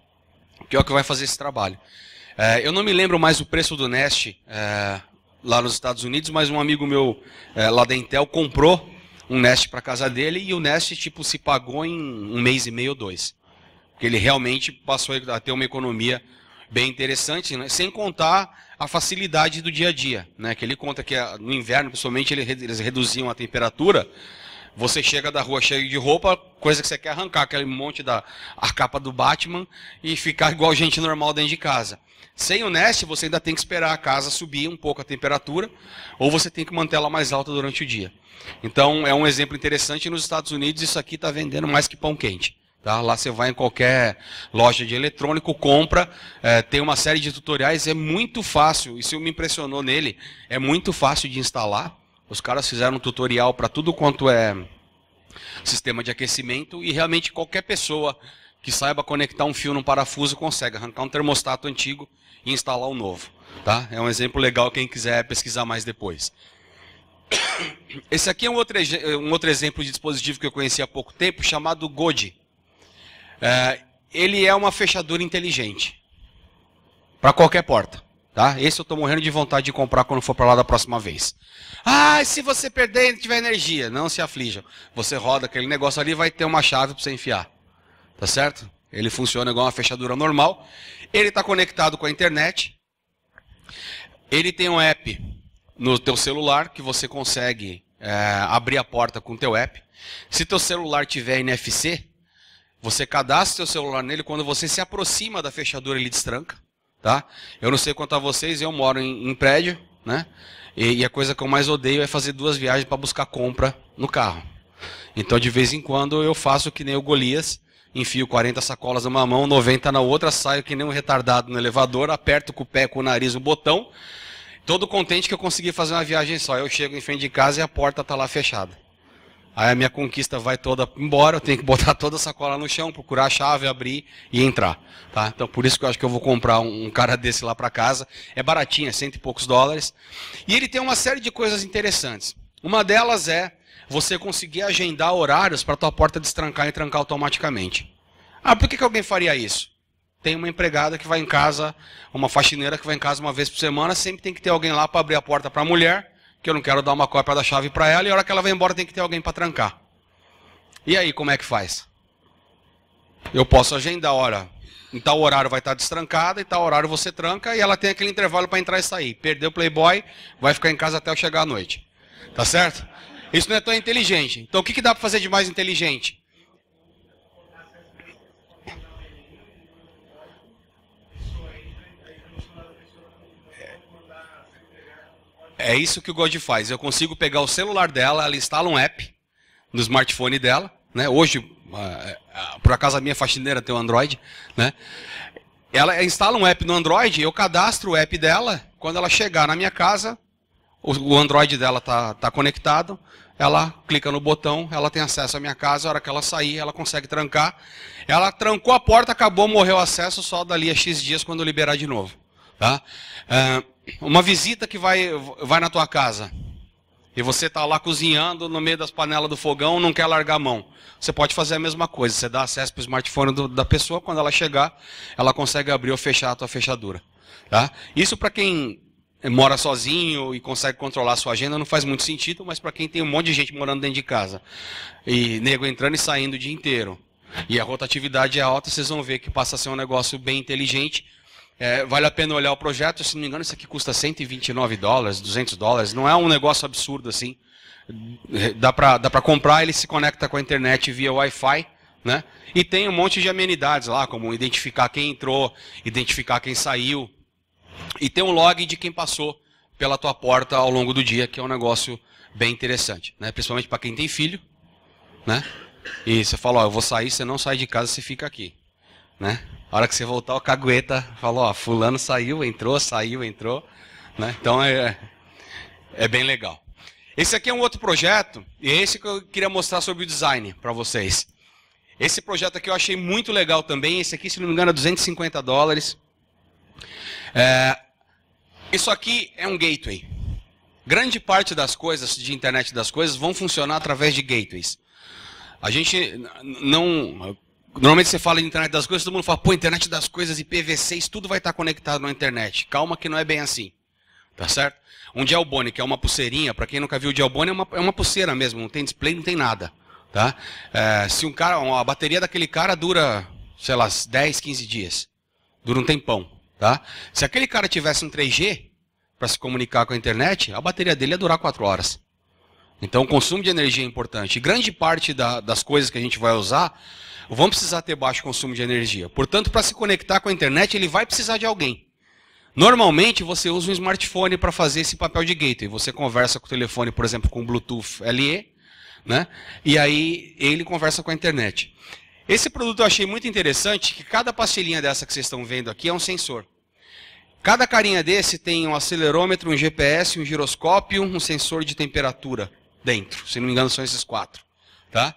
que é o que vai fazer esse trabalho. Eu não me lembro mais o preço do Nest lá nos Estados Unidos, mas um amigo meu lá da Intel comprou um Nest para casa dele e o Nest tipo, se pagou em 1 mês e meio ou 2. Porque ele realmente passou a ter uma economia bem interessante, né? Sem contar a facilidade do dia a dia. Né? Que ele conta que no inverno, principalmente, eles reduziam a temperatura. Você chega da rua cheio de roupa, coisa que você quer arrancar, aquele monte a capa do Batman e ficar igual gente normal dentro de casa. Sem o Nest, você ainda tem que esperar a casa subir um pouco a temperatura, ou você tem que manter ela mais alta durante o dia. Então, é um exemplo interessante. Nos Estados Unidos, isso aqui está vendendo mais que pão quente. Tá? Lá você vai em qualquer loja de eletrônico, compra, tem uma série de tutoriais, é muito fácil. Isso me impressionou nele, é muito fácil de instalar. Os caras fizeram um tutorial para tudo quanto é sistema de aquecimento e realmente qualquer pessoa que saiba conectar um fio num parafuso consegue arrancar um termostato antigo e instalar um novo. Tá? É um exemplo legal quem quiser pesquisar mais depois. Esse aqui é um outro exemplo de dispositivo que eu conheci há pouco tempo, chamado Godi. Ele é uma fechadura inteligente para qualquer porta. Tá? Esse eu estou morrendo de vontade de comprar quando for para lá da próxima vez. Ah, se você perder e não tiver energia, não se aflijam. Você roda aquele negócio ali e vai ter uma chave para você enfiar. Tá certo? Ele funciona igual uma fechadura normal. Ele está conectado com a internet. Ele tem um app no teu celular que você consegue abrir a porta com o teu app. Se teu celular tiver NFC, você cadastra o teu celular nele. Quando você se aproxima da fechadura, ele destranca. Tá? Eu não sei quanto a vocês, eu moro em prédio, né? E a coisa que eu mais odeio é fazer 2 viagens para buscar compra no carro. Então, de vez em quando, eu faço que nem o Golias, enfio 40 sacolas numa mão, 90 na outra, saio que nem um retardado no elevador, aperto com o pé, com o nariz no botão, todo contente que eu consegui fazer uma viagem só. Eu chego em frente de casa e a porta está lá fechada. Aí a minha conquista vai toda embora, eu tenho que botar toda a sacola no chão, procurar a chave, abrir e entrar. Tá? Então por isso que eu acho que eu vou comprar um cara desse lá para casa. É baratinho, é $100 e poucos. E ele tem uma série de coisas interessantes. Uma delas é você conseguir agendar horários para a tua porta destrancar e trancar automaticamente. Ah, por que alguém faria isso? Tem uma empregada que vai em casa, uma faxineira que vai em casa uma vez por semana, sempre tem que ter alguém lá para abrir a porta para a mulher, que eu não quero dar uma cópia da chave para ela, e a hora que ela vai embora tem que ter alguém para trancar. E aí, como é que faz? Eu posso agendar, olha, em tal horário vai estar destrancada, em tal horário você tranca, e ela tem aquele intervalo para entrar e sair. Perdeu o Playboy, vai ficar em casa até eu chegar à noite. Tá certo? Isso não é tão inteligente. Então o que dá para fazer de mais inteligente? É isso que o God faz. Eu consigo pegar o celular dela, ela instala um app no smartphone dela. Né? Hoje, por acaso a minha faxineira tem um Android. Né? Ela instala um app no Android, eu cadastro o app dela. Quando ela chegar na minha casa, o Android dela tá conectado, ela clica no botão, ela tem acesso à minha casa, a hora que ela sair, ela consegue trancar. Ela trancou a porta, acabou, morreu o acesso, só dali a X dias quando liberar de novo. Tá? Uma visita que vai na tua casa, e você está lá cozinhando no meio das panelas do fogão, não quer largar a mão. Você pode fazer a mesma coisa, você dá acesso para o smartphone da pessoa, quando ela chegar, ela consegue abrir ou fechar a tua fechadura. Tá? Isso para quem mora sozinho e consegue controlar a sua agenda não faz muito sentido, mas para quem tem um monte de gente morando dentro de casa, e nego entrando e saindo o dia inteiro, e a rotatividade é alta, vocês vão ver que passa a ser um negócio bem inteligente. Vale a pena olhar o projeto, se não me engano isso aqui custa $129, $200, não é um negócio absurdo assim. Dá para comprar, ele se conecta com a internet via Wi-Fi, né? E tem um monte de amenidades lá, como identificar quem entrou, identificar quem saiu, e tem um log de quem passou pela tua porta ao longo do dia, que é um negócio bem interessante, né? Principalmente para quem tem filho, né? E você fala, ó, eu vou sair, você não sai de casa, você fica aqui, né? A hora que você voltar, o cagueta falou, ó, fulano saiu, entrou, né? Então é bem legal. Esse aqui é um outro projeto, e é esse que eu queria mostrar sobre o design para vocês. Esse projeto aqui eu achei muito legal também, esse aqui, se não me engano, é $250. Isso aqui é um gateway. Grande parte das coisas, de internet das coisas, vão funcionar através de gateways. A gente não... Normalmente você fala de internet das coisas, todo mundo fala, pô, internet das coisas, IPv6, tudo vai estar conectado na internet. Calma que não é bem assim. Tá certo? Um Gelbone, que é uma pulseirinha, para quem nunca viu o Gelbone, é uma pulseira mesmo, não tem display, não tem nada. Tá? Se a bateria daquele cara dura, sei lá, 10, 15 dias. Dura um tempão. Tá? Se aquele cara tivesse um 3G para se comunicar com a internet, a bateria dele ia durar 4 horas. Então o consumo de energia é importante. E grande parte das coisas que a gente vai usar vão precisar ter baixo consumo de energia. Portanto, para se conectar com a internet, ele vai precisar de alguém. Normalmente, você usa um smartphone para fazer esse papel de gateway. Você conversa com o telefone, por exemplo, com Bluetooth LE, né? E aí ele conversa com a internet. Esse produto eu achei muito interessante, que cada pastilhinha dessa que vocês estão vendo aqui é um sensor. Cada carinha desse tem um acelerômetro, um GPS, um giroscópio, um sensor de temperatura dentro. Se não me engano, são esses 4. Tá?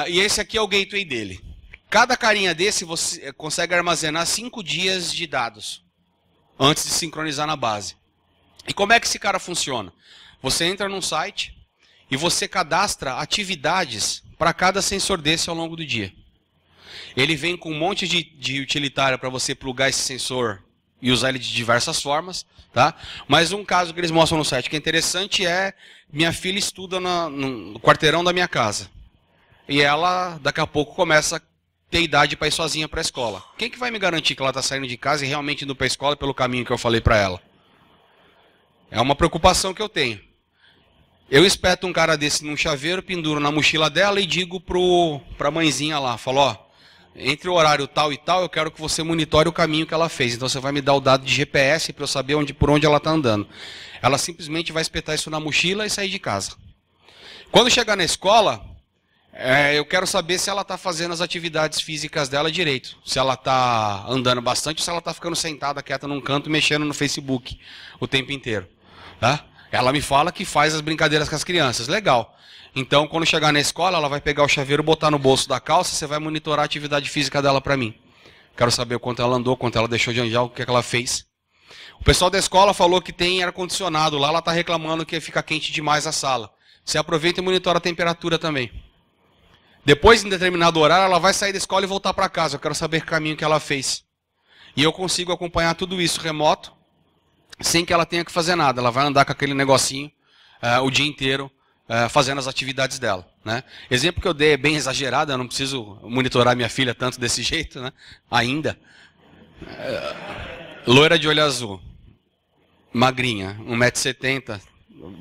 E esse aqui é o gateway dele. Cada carinha desse você consegue armazenar 5 dias de dados antes de sincronizar na base. E como é que esse cara funciona? Você entra num site e você cadastra atividades para cada sensor desse ao longo do dia. Ele vem com um monte de utilitária para você plugar esse sensor e usar ele de diversas formas. Tá? Mas um caso que eles mostram no site que é interessante é: minha filha estuda no quarteirão da minha casa. E ela, daqui a pouco, começa a ter idade para ir sozinha para a escola. Quem que vai me garantir que ela está saindo de casa e realmente indo para a escola pelo caminho que eu falei para ela? É uma preocupação que eu tenho. Eu espeto um cara desse num chaveiro, penduro na mochila dela e digo para a mãezinha lá, falo, ó, entre o horário tal e tal, eu quero que você monitore o caminho que ela fez. Então você vai me dar o dado de GPS para eu saber por onde ela está andando. Ela simplesmente vai espetar isso na mochila e sair de casa. Quando chegar na escola, eu quero saber se ela está fazendo as atividades físicas dela direito. Se ela está andando bastante ou se ela está ficando sentada, quieta num canto, mexendo no Facebook o tempo inteiro. Tá? Ela me fala que faz as brincadeiras com as crianças. Legal. Então, quando chegar na escola, ela vai pegar o chaveiro, botar no bolso da calça, você vai monitorar a atividade física dela para mim. Quero saber o quanto ela andou, quanto ela deixou de andar, o que ela fez. O pessoal da escola falou que tem ar-condicionado lá, ela está reclamando que fica quente demais a sala. Você aproveita e monitora a temperatura também. Depois, em determinado horário, ela vai sair da escola e voltar para casa. Eu quero saber o caminho que ela fez. E eu consigo acompanhar tudo isso remoto, sem que ela tenha que fazer nada. Ela vai andar com aquele negocinho o dia inteiro, fazendo as atividades dela. Né? Exemplo que eu dei é bem exagerado, eu não preciso monitorar minha filha tanto desse jeito, né? Ainda. Loira de olho azul, magrinha, 1,70 m.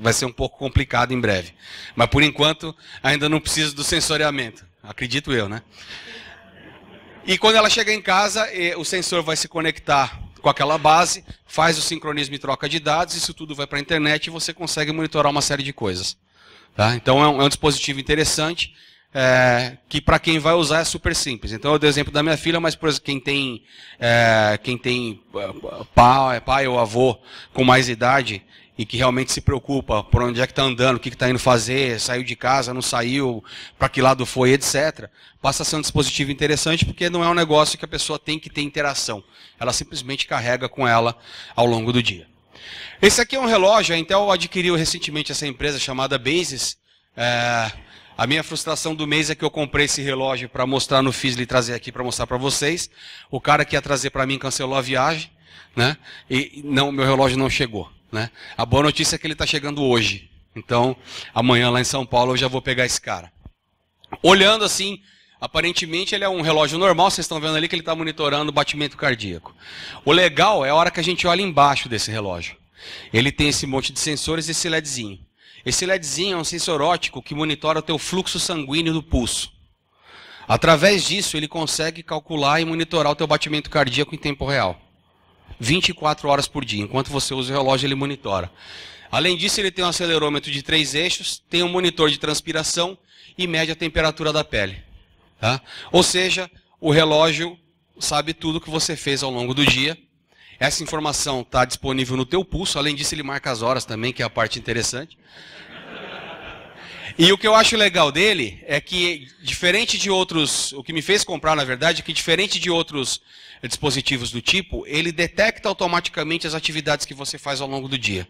Vai ser um pouco complicado em breve. Mas, por enquanto, ainda não preciso do sensoriamento. Acredito eu, né? E quando ela chegar em casa, o sensor vai se conectar com aquela base, faz o sincronismo e troca de dados, isso tudo vai para a internet e você consegue monitorar uma série de coisas. Tá? Então, é um dispositivo interessante, que para quem vai usar é super simples. Então, eu dei o exemplo da minha filha, mas por exemplo, quem tem pai ou avô com mais idade, e que realmente se preocupa por onde é que está andando, o que está indo fazer, saiu de casa, não saiu, para que lado foi, etc., passa a ser um dispositivo interessante porque não é um negócio que a pessoa tem que ter interação. Ela simplesmente carrega com ela ao longo do dia. Esse aqui é um relógio, a Intel adquiriu recentemente essa empresa chamada Basis. A minha frustração do mês é que eu comprei esse relógio para mostrar no Fizzly e trazer aqui para mostrar para vocês. O cara que ia trazer para mim cancelou a viagem, né? E não, meu relógio não chegou, né? A boa notícia é que ele está chegando hoje. Então, amanhã lá em São Paulo eu já vou pegar esse cara. Olhando assim, aparentemente ele é um relógio normal, vocês estão vendo ali que ele está monitorando o batimento cardíaco. O legal é a hora que a gente olha embaixo desse relógio. Ele tem esse monte de sensores e esse LEDzinho. Esse LEDzinho é um sensor óptico que monitora o teu fluxo sanguíneo do pulso. Através disso, ele consegue calcular e monitorar o teu batimento cardíaco em tempo real. 24 horas por dia. Enquanto você usa o relógio, ele monitora. Além disso, ele tem um acelerômetro de 3 eixos, tem um monitor de transpiração e mede a temperatura da pele. Tá? Ou seja, o relógio sabe tudo que você fez ao longo do dia. Essa informação está disponível no teu pulso. Além disso, ele marca as horas também, que é a parte interessante. E o que eu acho legal dele é que, diferente de outros, o que me fez comprar, na verdade, é que diferente de outros dispositivos do tipo, ele detecta automaticamente as atividades que você faz ao longo do dia.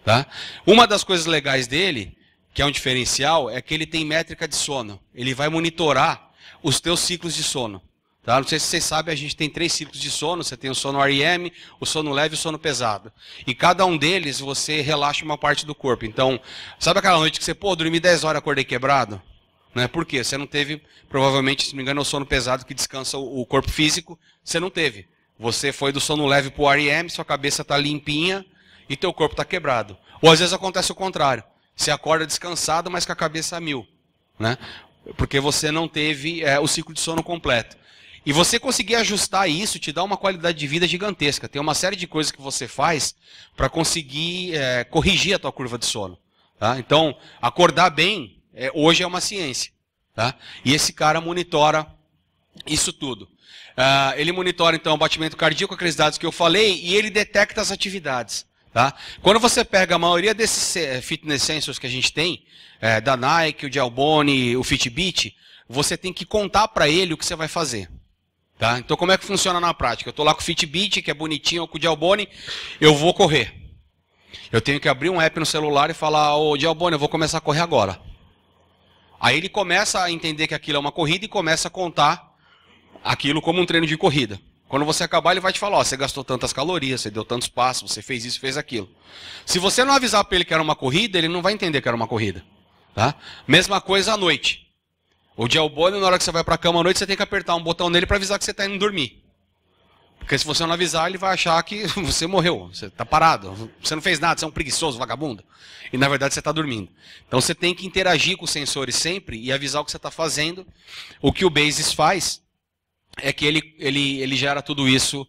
Tá? Uma das coisas legais dele, que é um diferencial, é que ele tem métrica de sono. Ele vai monitorar os teus ciclos de sono. Tá? Não sei se vocês sabem, a gente tem 3 ciclos de sono. Você tem o sono REM, o sono leve e o sono pesado. E cada um deles você relaxa uma parte do corpo. Então, sabe aquela noite que você, dormi 10 horas e acordei quebrado? Né? Por quê? Você não teve, provavelmente, se não me engano, é o sono pesado que descansa o corpo físico. Você não teve. Você foi do sono leve para o REM, sua cabeça está limpinha e teu corpo está quebrado. Ou às vezes acontece o contrário. Você acorda descansado, mas com a cabeça a mil. Né? Porque você não teve o ciclo de sono completo. E você conseguir ajustar isso te dá uma qualidade de vida gigantesca. Tem uma série de coisas que você faz para conseguir corrigir a tua curva de sono. Tá? Então, acordar bem hoje é uma ciência. Tá? E esse cara monitora isso tudo. Ele monitora então o batimento cardíaco, aqueles dados que eu falei, e ele detecta as atividades. Tá? Quando você pega a maioria desses fitness sensors que a gente tem, da Nike, o Jalbone, o Fitbit, você tem que contar para ele o que você vai fazer. Tá? Então como é que funciona na prática? Eu estou lá com o Fitbit, que é bonitinho, ou com o Jalbone, eu vou correr. Eu tenho que abrir um app no celular e falar, ô Jalbone, eu vou começar a correr agora. Aí ele começa a entender que aquilo é uma corrida e começa a contar aquilo como um treino de corrida. Quando você acabar, ele vai te falar, você gastou tantas calorias, você deu tantos passos, você fez isso, fez aquilo. Se você não avisar para ele que era uma corrida, ele não vai entender que era uma corrida. Tá? Mesma coisa à noite. O Jalbone, na hora que você vai para a cama à noite, você tem que apertar um botão nele para avisar que você está indo dormir. Porque se você não avisar, ele vai achar que você morreu, você está parado, você não fez nada, você é um preguiçoso, vagabundo. E na verdade você está dormindo. Então você tem que interagir com os sensores sempre e avisar o que você está fazendo. O que o Basis faz é que ele gera tudo isso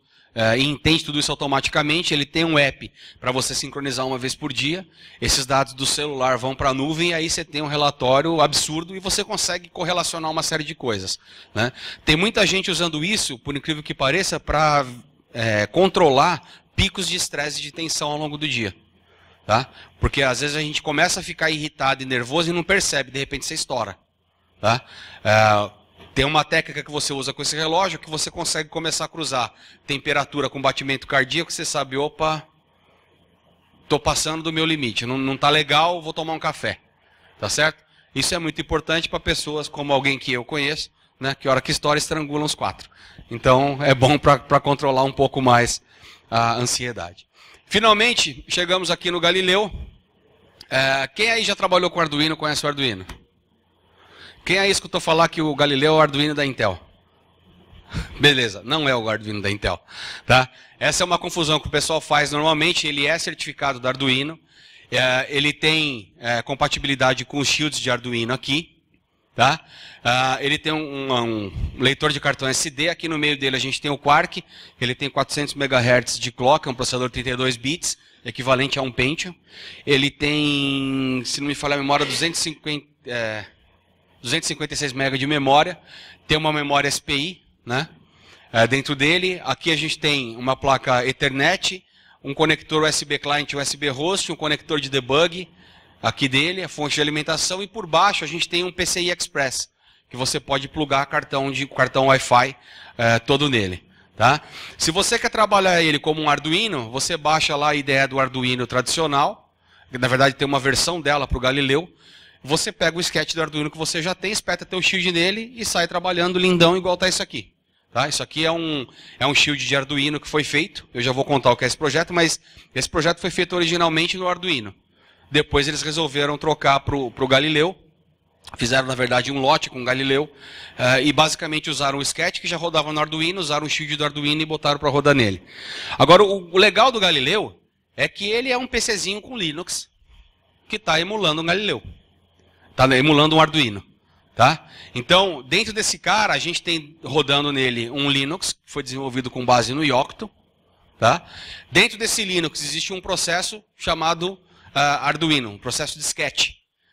e entende tudo isso automaticamente. Ele tem um app para você sincronizar uma vez por dia. Esses dados do celular vão para a nuvem e aí você tem um relatório absurdo e você consegue correlacionar uma série de coisas. Né? Tem muita gente usando isso, por incrível que pareça, para controlar picos de estresse e de tensão ao longo do dia. Tá? Porque às vezes a gente começa a ficar irritado e nervoso e não percebe, de repente você estoura. Tá? Tem uma técnica que você usa com esse relógio que você consegue começar a cruzar temperatura com batimento cardíaco, você sabe, opa, estou passando do meu limite, não está legal, vou tomar um café. Tá certo? Isso é muito importante para pessoas como alguém que eu conheço, né, que a hora que estoura estrangulam os 4. Então é bom para controlar um pouco mais a ansiedade. Finalmente, chegamos aqui no Galileu. Quem aí já trabalhou com Arduino, conhece o Arduino? Quem aí escutou falar que o Galileu é o Arduino da Intel? Beleza, não é o Arduino da Intel. Tá? Essa é uma confusão que o pessoal faz normalmente. Ele é certificado do Arduino. Ele tem compatibilidade com os shields de Arduino aqui. Tá? Ele tem um leitor de cartão SD. Aqui no meio dele a gente tem o Quark. Ele tem 400 MHz de clock, é um processador 32 bits, equivalente a um Pentium. Ele tem, se não me falha a memória, 256 MB de memória. Tem uma memória SPI, né? Dentro dele. Aqui a gente tem uma placa Ethernet, um conector USB client, USB host, um conector de debug aqui dele, a fonte de alimentação, e por baixo a gente tem um PCI Express, que você pode plugar cartão Wi-Fi todo nele. Tá? Se você quer trabalhar ele como um Arduino, você baixa lá a IDE do Arduino tradicional, que na verdade tem uma versão dela para o Galileu. Você pega o sketch do Arduino que você já tem, espeta teu shield nele e sai trabalhando lindão igual está isso aqui. Tá? Isso aqui é um shield de Arduino que foi feito. Eu já vou contar o que é esse projeto, mas esse projeto foi feito originalmente no Arduino. Depois eles resolveram trocar para o Galileu. Fizeram, na verdade, um lote com o Galileu. E basicamente usaram o sketch que já rodava no Arduino, usaram o shield do Arduino e botaram para rodar nele. Agora, o legal do Galileu é que ele é um PCzinho com Linux que está emulando um Galileu. Está emulando um Arduino. Tá? Então, dentro desse cara, a gente tem rodando nele um Linux, que foi desenvolvido com base no Yocto. Tá? Dentro desse Linux existe um processo chamado Arduino, um processo de sketch.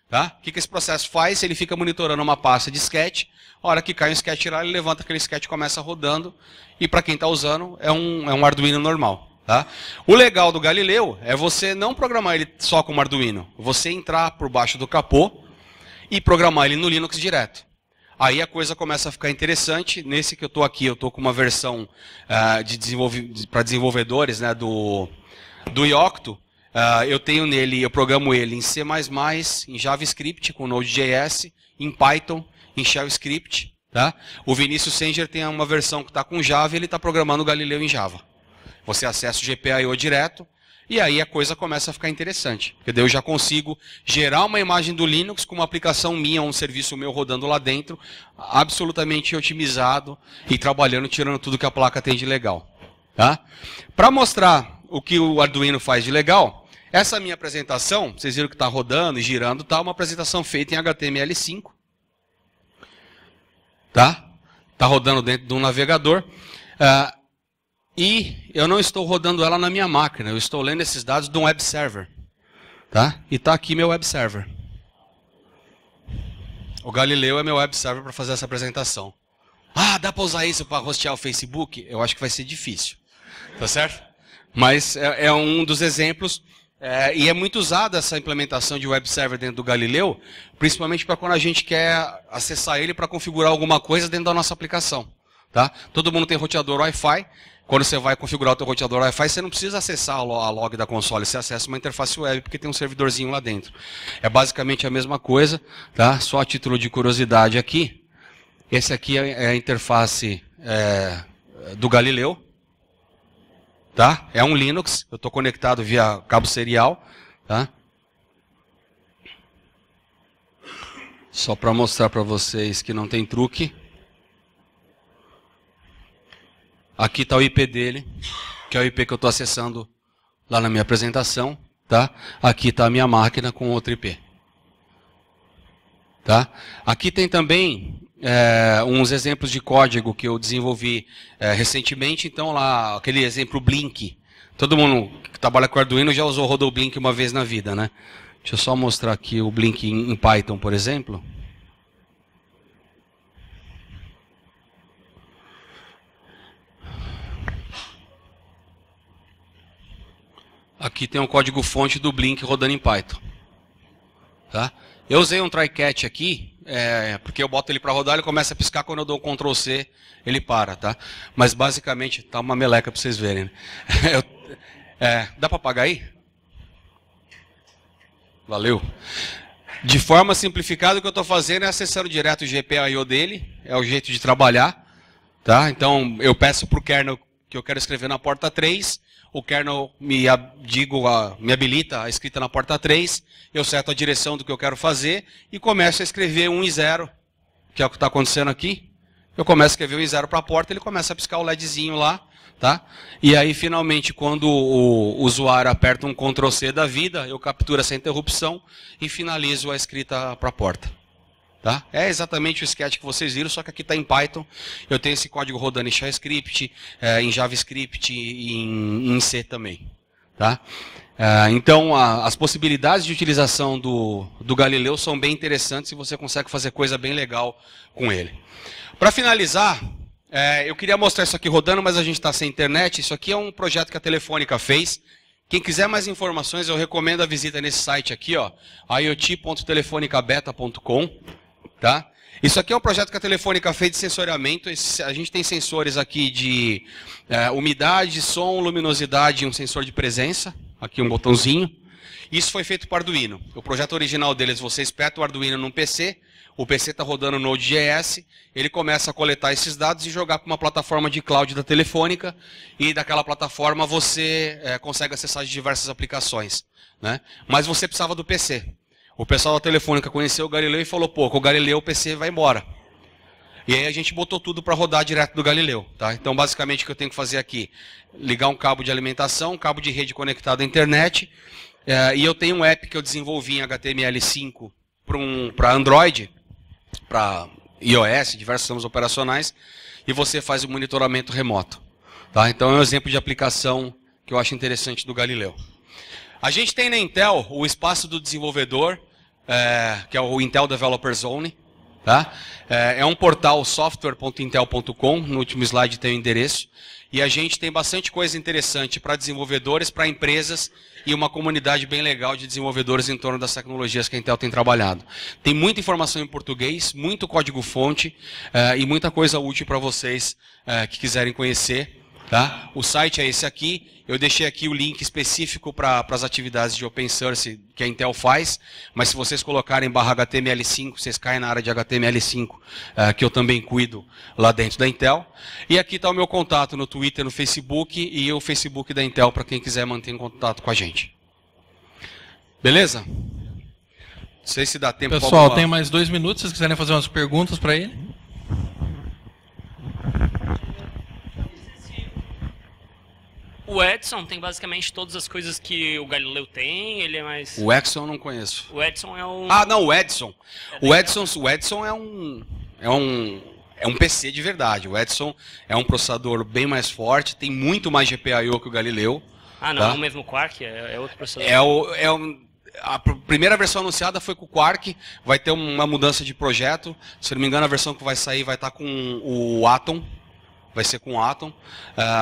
Tá? O que esse processo faz? Ele fica monitorando uma pasta de sketch. A hora que cai um sketch lá, ele levanta aquele sketch e começa rodando. E para quem está usando, é um Arduino normal. Tá? O legal do Galileu é você não programar ele só como Arduino. Você entrar por baixo do capô e programar ele no Linux direto. Aí a coisa começa a ficar interessante. Nesse que eu estou aqui, eu estou com uma versão para desenvolvedores, né, do Yocto. Eu tenho nele, eu programo ele em C++, em JavaScript com Node.js, em Python, em Shell Script. Tá? O Vinícius Senger tem uma versão que está com Java e ele está programando o Galileu em Java. Você acessa o GPIO direto. E aí a coisa começa a ficar interessante. Porque daí eu já consigo gerar uma imagem do Linux com uma aplicação minha, um serviço meu rodando lá dentro, absolutamente otimizado e trabalhando, tirando tudo que a placa tem de legal. Tá? Para mostrar o que o Arduino faz de legal, essa minha apresentação, vocês viram que está rodando e girando, tá uma apresentação feita em HTML5. Tá? Tá rodando dentro de um navegador. E eu não estou rodando ela na minha máquina, eu estou lendo esses dados de um web server. Tá? E está aqui meu web server. O Galileu é meu web server para fazer essa apresentação. Ah, dá para usar isso para hostear o Facebook? Eu acho que vai ser difícil. Tá certo? Mas é um dos exemplos. E é muito usada essa implementação de web server dentro do Galileu, principalmente para quando a gente quer acessar ele para configurar alguma coisa dentro da nossa aplicação. Tá? Todo mundo tem roteador Wi-Fi. Quando você vai configurar o teu roteador Wi-Fi, você não precisa acessar a log da console, você acessa uma interface web, porque tem um servidorzinho lá dentro. É basicamente a mesma coisa, tá? Só a título de curiosidade aqui. Esse aqui é a interface do Galileu. Tá? É um Linux, eu estou conectado via cabo serial. Tá? Só para mostrar para vocês que não tem truque. Aqui está o IP dele, que é o IP que eu estou acessando lá na minha apresentação. Tá? Aqui está a minha máquina com outro IP. Tá? Aqui tem também uns exemplos de código que eu desenvolvi recentemente. Então, lá, aquele exemplo Blink. Todo mundo que trabalha com Arduino já usou o Rodoblink uma vez na vida, né? Deixa eu só mostrar aqui o Blink em Python, por exemplo. Aqui tem um código-fonte do Blink rodando em Python. Tá? Eu usei um try-catch aqui, porque eu boto ele para rodar, ele começa a piscar, quando eu dou um Ctrl+C, ele para. Tá? Mas basicamente, tá uma meleca para vocês verem. Dá para apagar aí? Valeu. De forma simplificada, o que eu estou fazendo é acessando direto o GPIO dele, é o jeito de trabalhar. Tá? Então, eu peço para o kernel que eu quero escrever na porta 3, o kernel me habilita a escrita na porta 3, eu seto a direção do que eu quero fazer e começo a escrever 1 e 0, que é o que está acontecendo aqui. Eu começo a escrever 1 e 0 para a porta, ele começa a piscar o LEDzinho lá. Tá? E aí, finalmente, quando o usuário aperta um Ctrl+C da vida, eu capturo essa interrupção e finalizo a escrita para a porta. Tá? É exatamente o sketch que vocês viram, só que aqui está em Python. Eu tenho esse código rodando em Shell Script, em JavaScript e em C também. Tá? Então, as possibilidades de utilização do Galileu são bem interessantes e você consegue fazer coisa bem legal com ele. Para finalizar, eu queria mostrar isso aqui rodando, mas a gente está sem internet. Isso aqui é um projeto que a Telefônica fez. Quem quiser mais informações, eu recomendo a visita nesse site aqui, ó, iot.telefonicabeta.com, tá? Isso aqui é um projeto que a Telefônica fez de sensoriamento. A gente tem sensores aqui de umidade, som, luminosidade e um sensor de presença. Aqui um botãozinho. Isso foi feito para Arduino. O projeto original deles, você espeta o Arduino num PC, o PC está rodando no Node.js, ele começa a coletar esses dados e jogar para uma plataforma de cloud da Telefônica, e daquela plataforma você consegue acessar de diversas aplicações, né? Mas você precisava do PC. O pessoal da Telefônica conheceu o Galileu e falou, pô, com o Galileu o PC vai embora. E aí a gente botou tudo para rodar direto do Galileu, tá? Então, basicamente, o que eu tenho que fazer aqui? Ligar um cabo de alimentação, um cabo de rede conectado à internet, e eu tenho um app que eu desenvolvi em HTML5 para Android, para iOS, diversos sistemas operacionais, e você faz o monitoramento remoto, tá? Então, é um exemplo de aplicação que eu acho interessante do Galileu. A gente tem na Intel o espaço do desenvolvedor, que é o Intel Developer Zone. Tá? É um portal software.intel.com, no último slide tem o endereço. E a gente tem bastante coisa interessante para desenvolvedores, para empresas e uma comunidade bem legal de desenvolvedores em torno das tecnologias que a Intel tem trabalhado. Tem muita informação em português, muito código-fonte e muita coisa útil para vocês que quiserem conhecer. Tá? O site é esse aqui. Eu deixei aqui o link específico para as atividades de Open Source que a Intel faz, mas se vocês colocarem /HTML5, vocês caem na área de HTML5, que eu também cuido lá dentro da Intel. E aqui está o meu contato no Twitter, no Facebook e o Facebook da Intel para quem quiser manter em contato com a gente. Beleza? Não sei se dá tempo. Pessoal, tem mais 2 minutos, se vocês quiserem fazer umas perguntas para ele. O Edson tem basicamente todas as coisas que o Galileu tem, ele é mais... O Edson eu não conheço. O Edson é um... Ah, não, o Edson. O Edson é um PC de verdade. O Edson é um processador bem mais forte, tem muito mais GPIO que o Galileu. Ah, não, tá? é o mesmo Quark? É outro processador? A primeira versão anunciada foi com o Quark, vai ter uma mudança de projeto. Se não me engano, a versão que vai sair vai estar com o Atom. Vai ser com o Atom,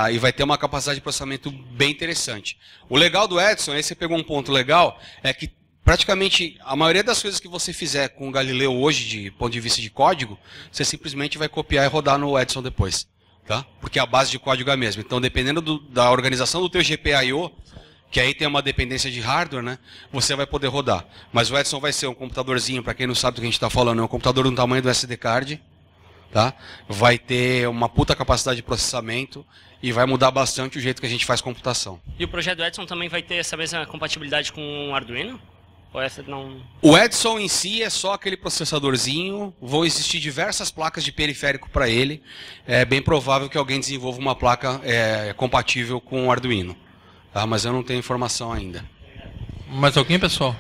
e vai ter uma capacidade de processamento bem interessante. O legal do Edson, aí você pegou um ponto legal, é que praticamente a maioria das coisas que você fizer com o Galileu hoje, de ponto de vista de código, você simplesmente vai copiar e rodar no Edson depois. Tá? Porque a base de código é a mesma. Então, dependendo da organização do teu GPIO, que aí tem uma dependência de hardware, né, você vai poder rodar. Mas o Edson vai ser um computadorzinho, para quem não sabe do que a gente está falando, é um computador do tamanho do SD card. Tá? Vai ter uma puta capacidade de processamento e vai mudar bastante o jeito que a gente faz computação. E o projeto do Edson também vai ter essa mesma compatibilidade com o Arduino? Ou essa não... O Edson em si é só aquele processadorzinho, vão existir diversas placas de periférico para ele. É bem provável que alguém desenvolva uma placa compatível com o Arduino. Tá? Mas eu não tenho informação ainda. Mais alguém, pessoal?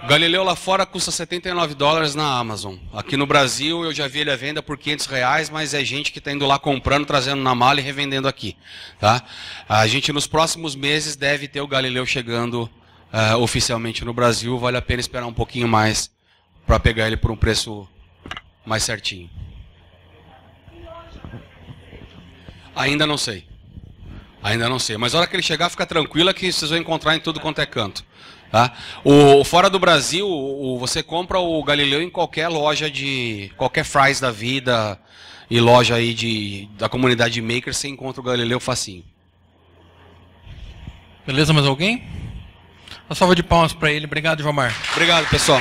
O Galileu lá fora custa $79 na Amazon. Aqui no Brasil eu já vi ele à venda por R$500, mas é gente que está indo lá comprando, trazendo na mala e revendendo aqui. Tá? A gente nos próximos meses deve ter o Galileu chegando oficialmente no Brasil. Vale a pena esperar um pouquinho mais para pegar ele por um preço mais certinho. Ainda não sei. Ainda não sei. Mas a hora que ele chegar, fica tranquila que vocês vão encontrar em tudo quanto é canto. Tá? Fora do Brasil, você compra o Galileu em qualquer loja de... qualquer Fry's da vida e loja aí da comunidade de makers, você encontra o Galileu facinho. Beleza, mais alguém? Uma salva de palmas para ele. Obrigado, João Mar. Obrigado, pessoal.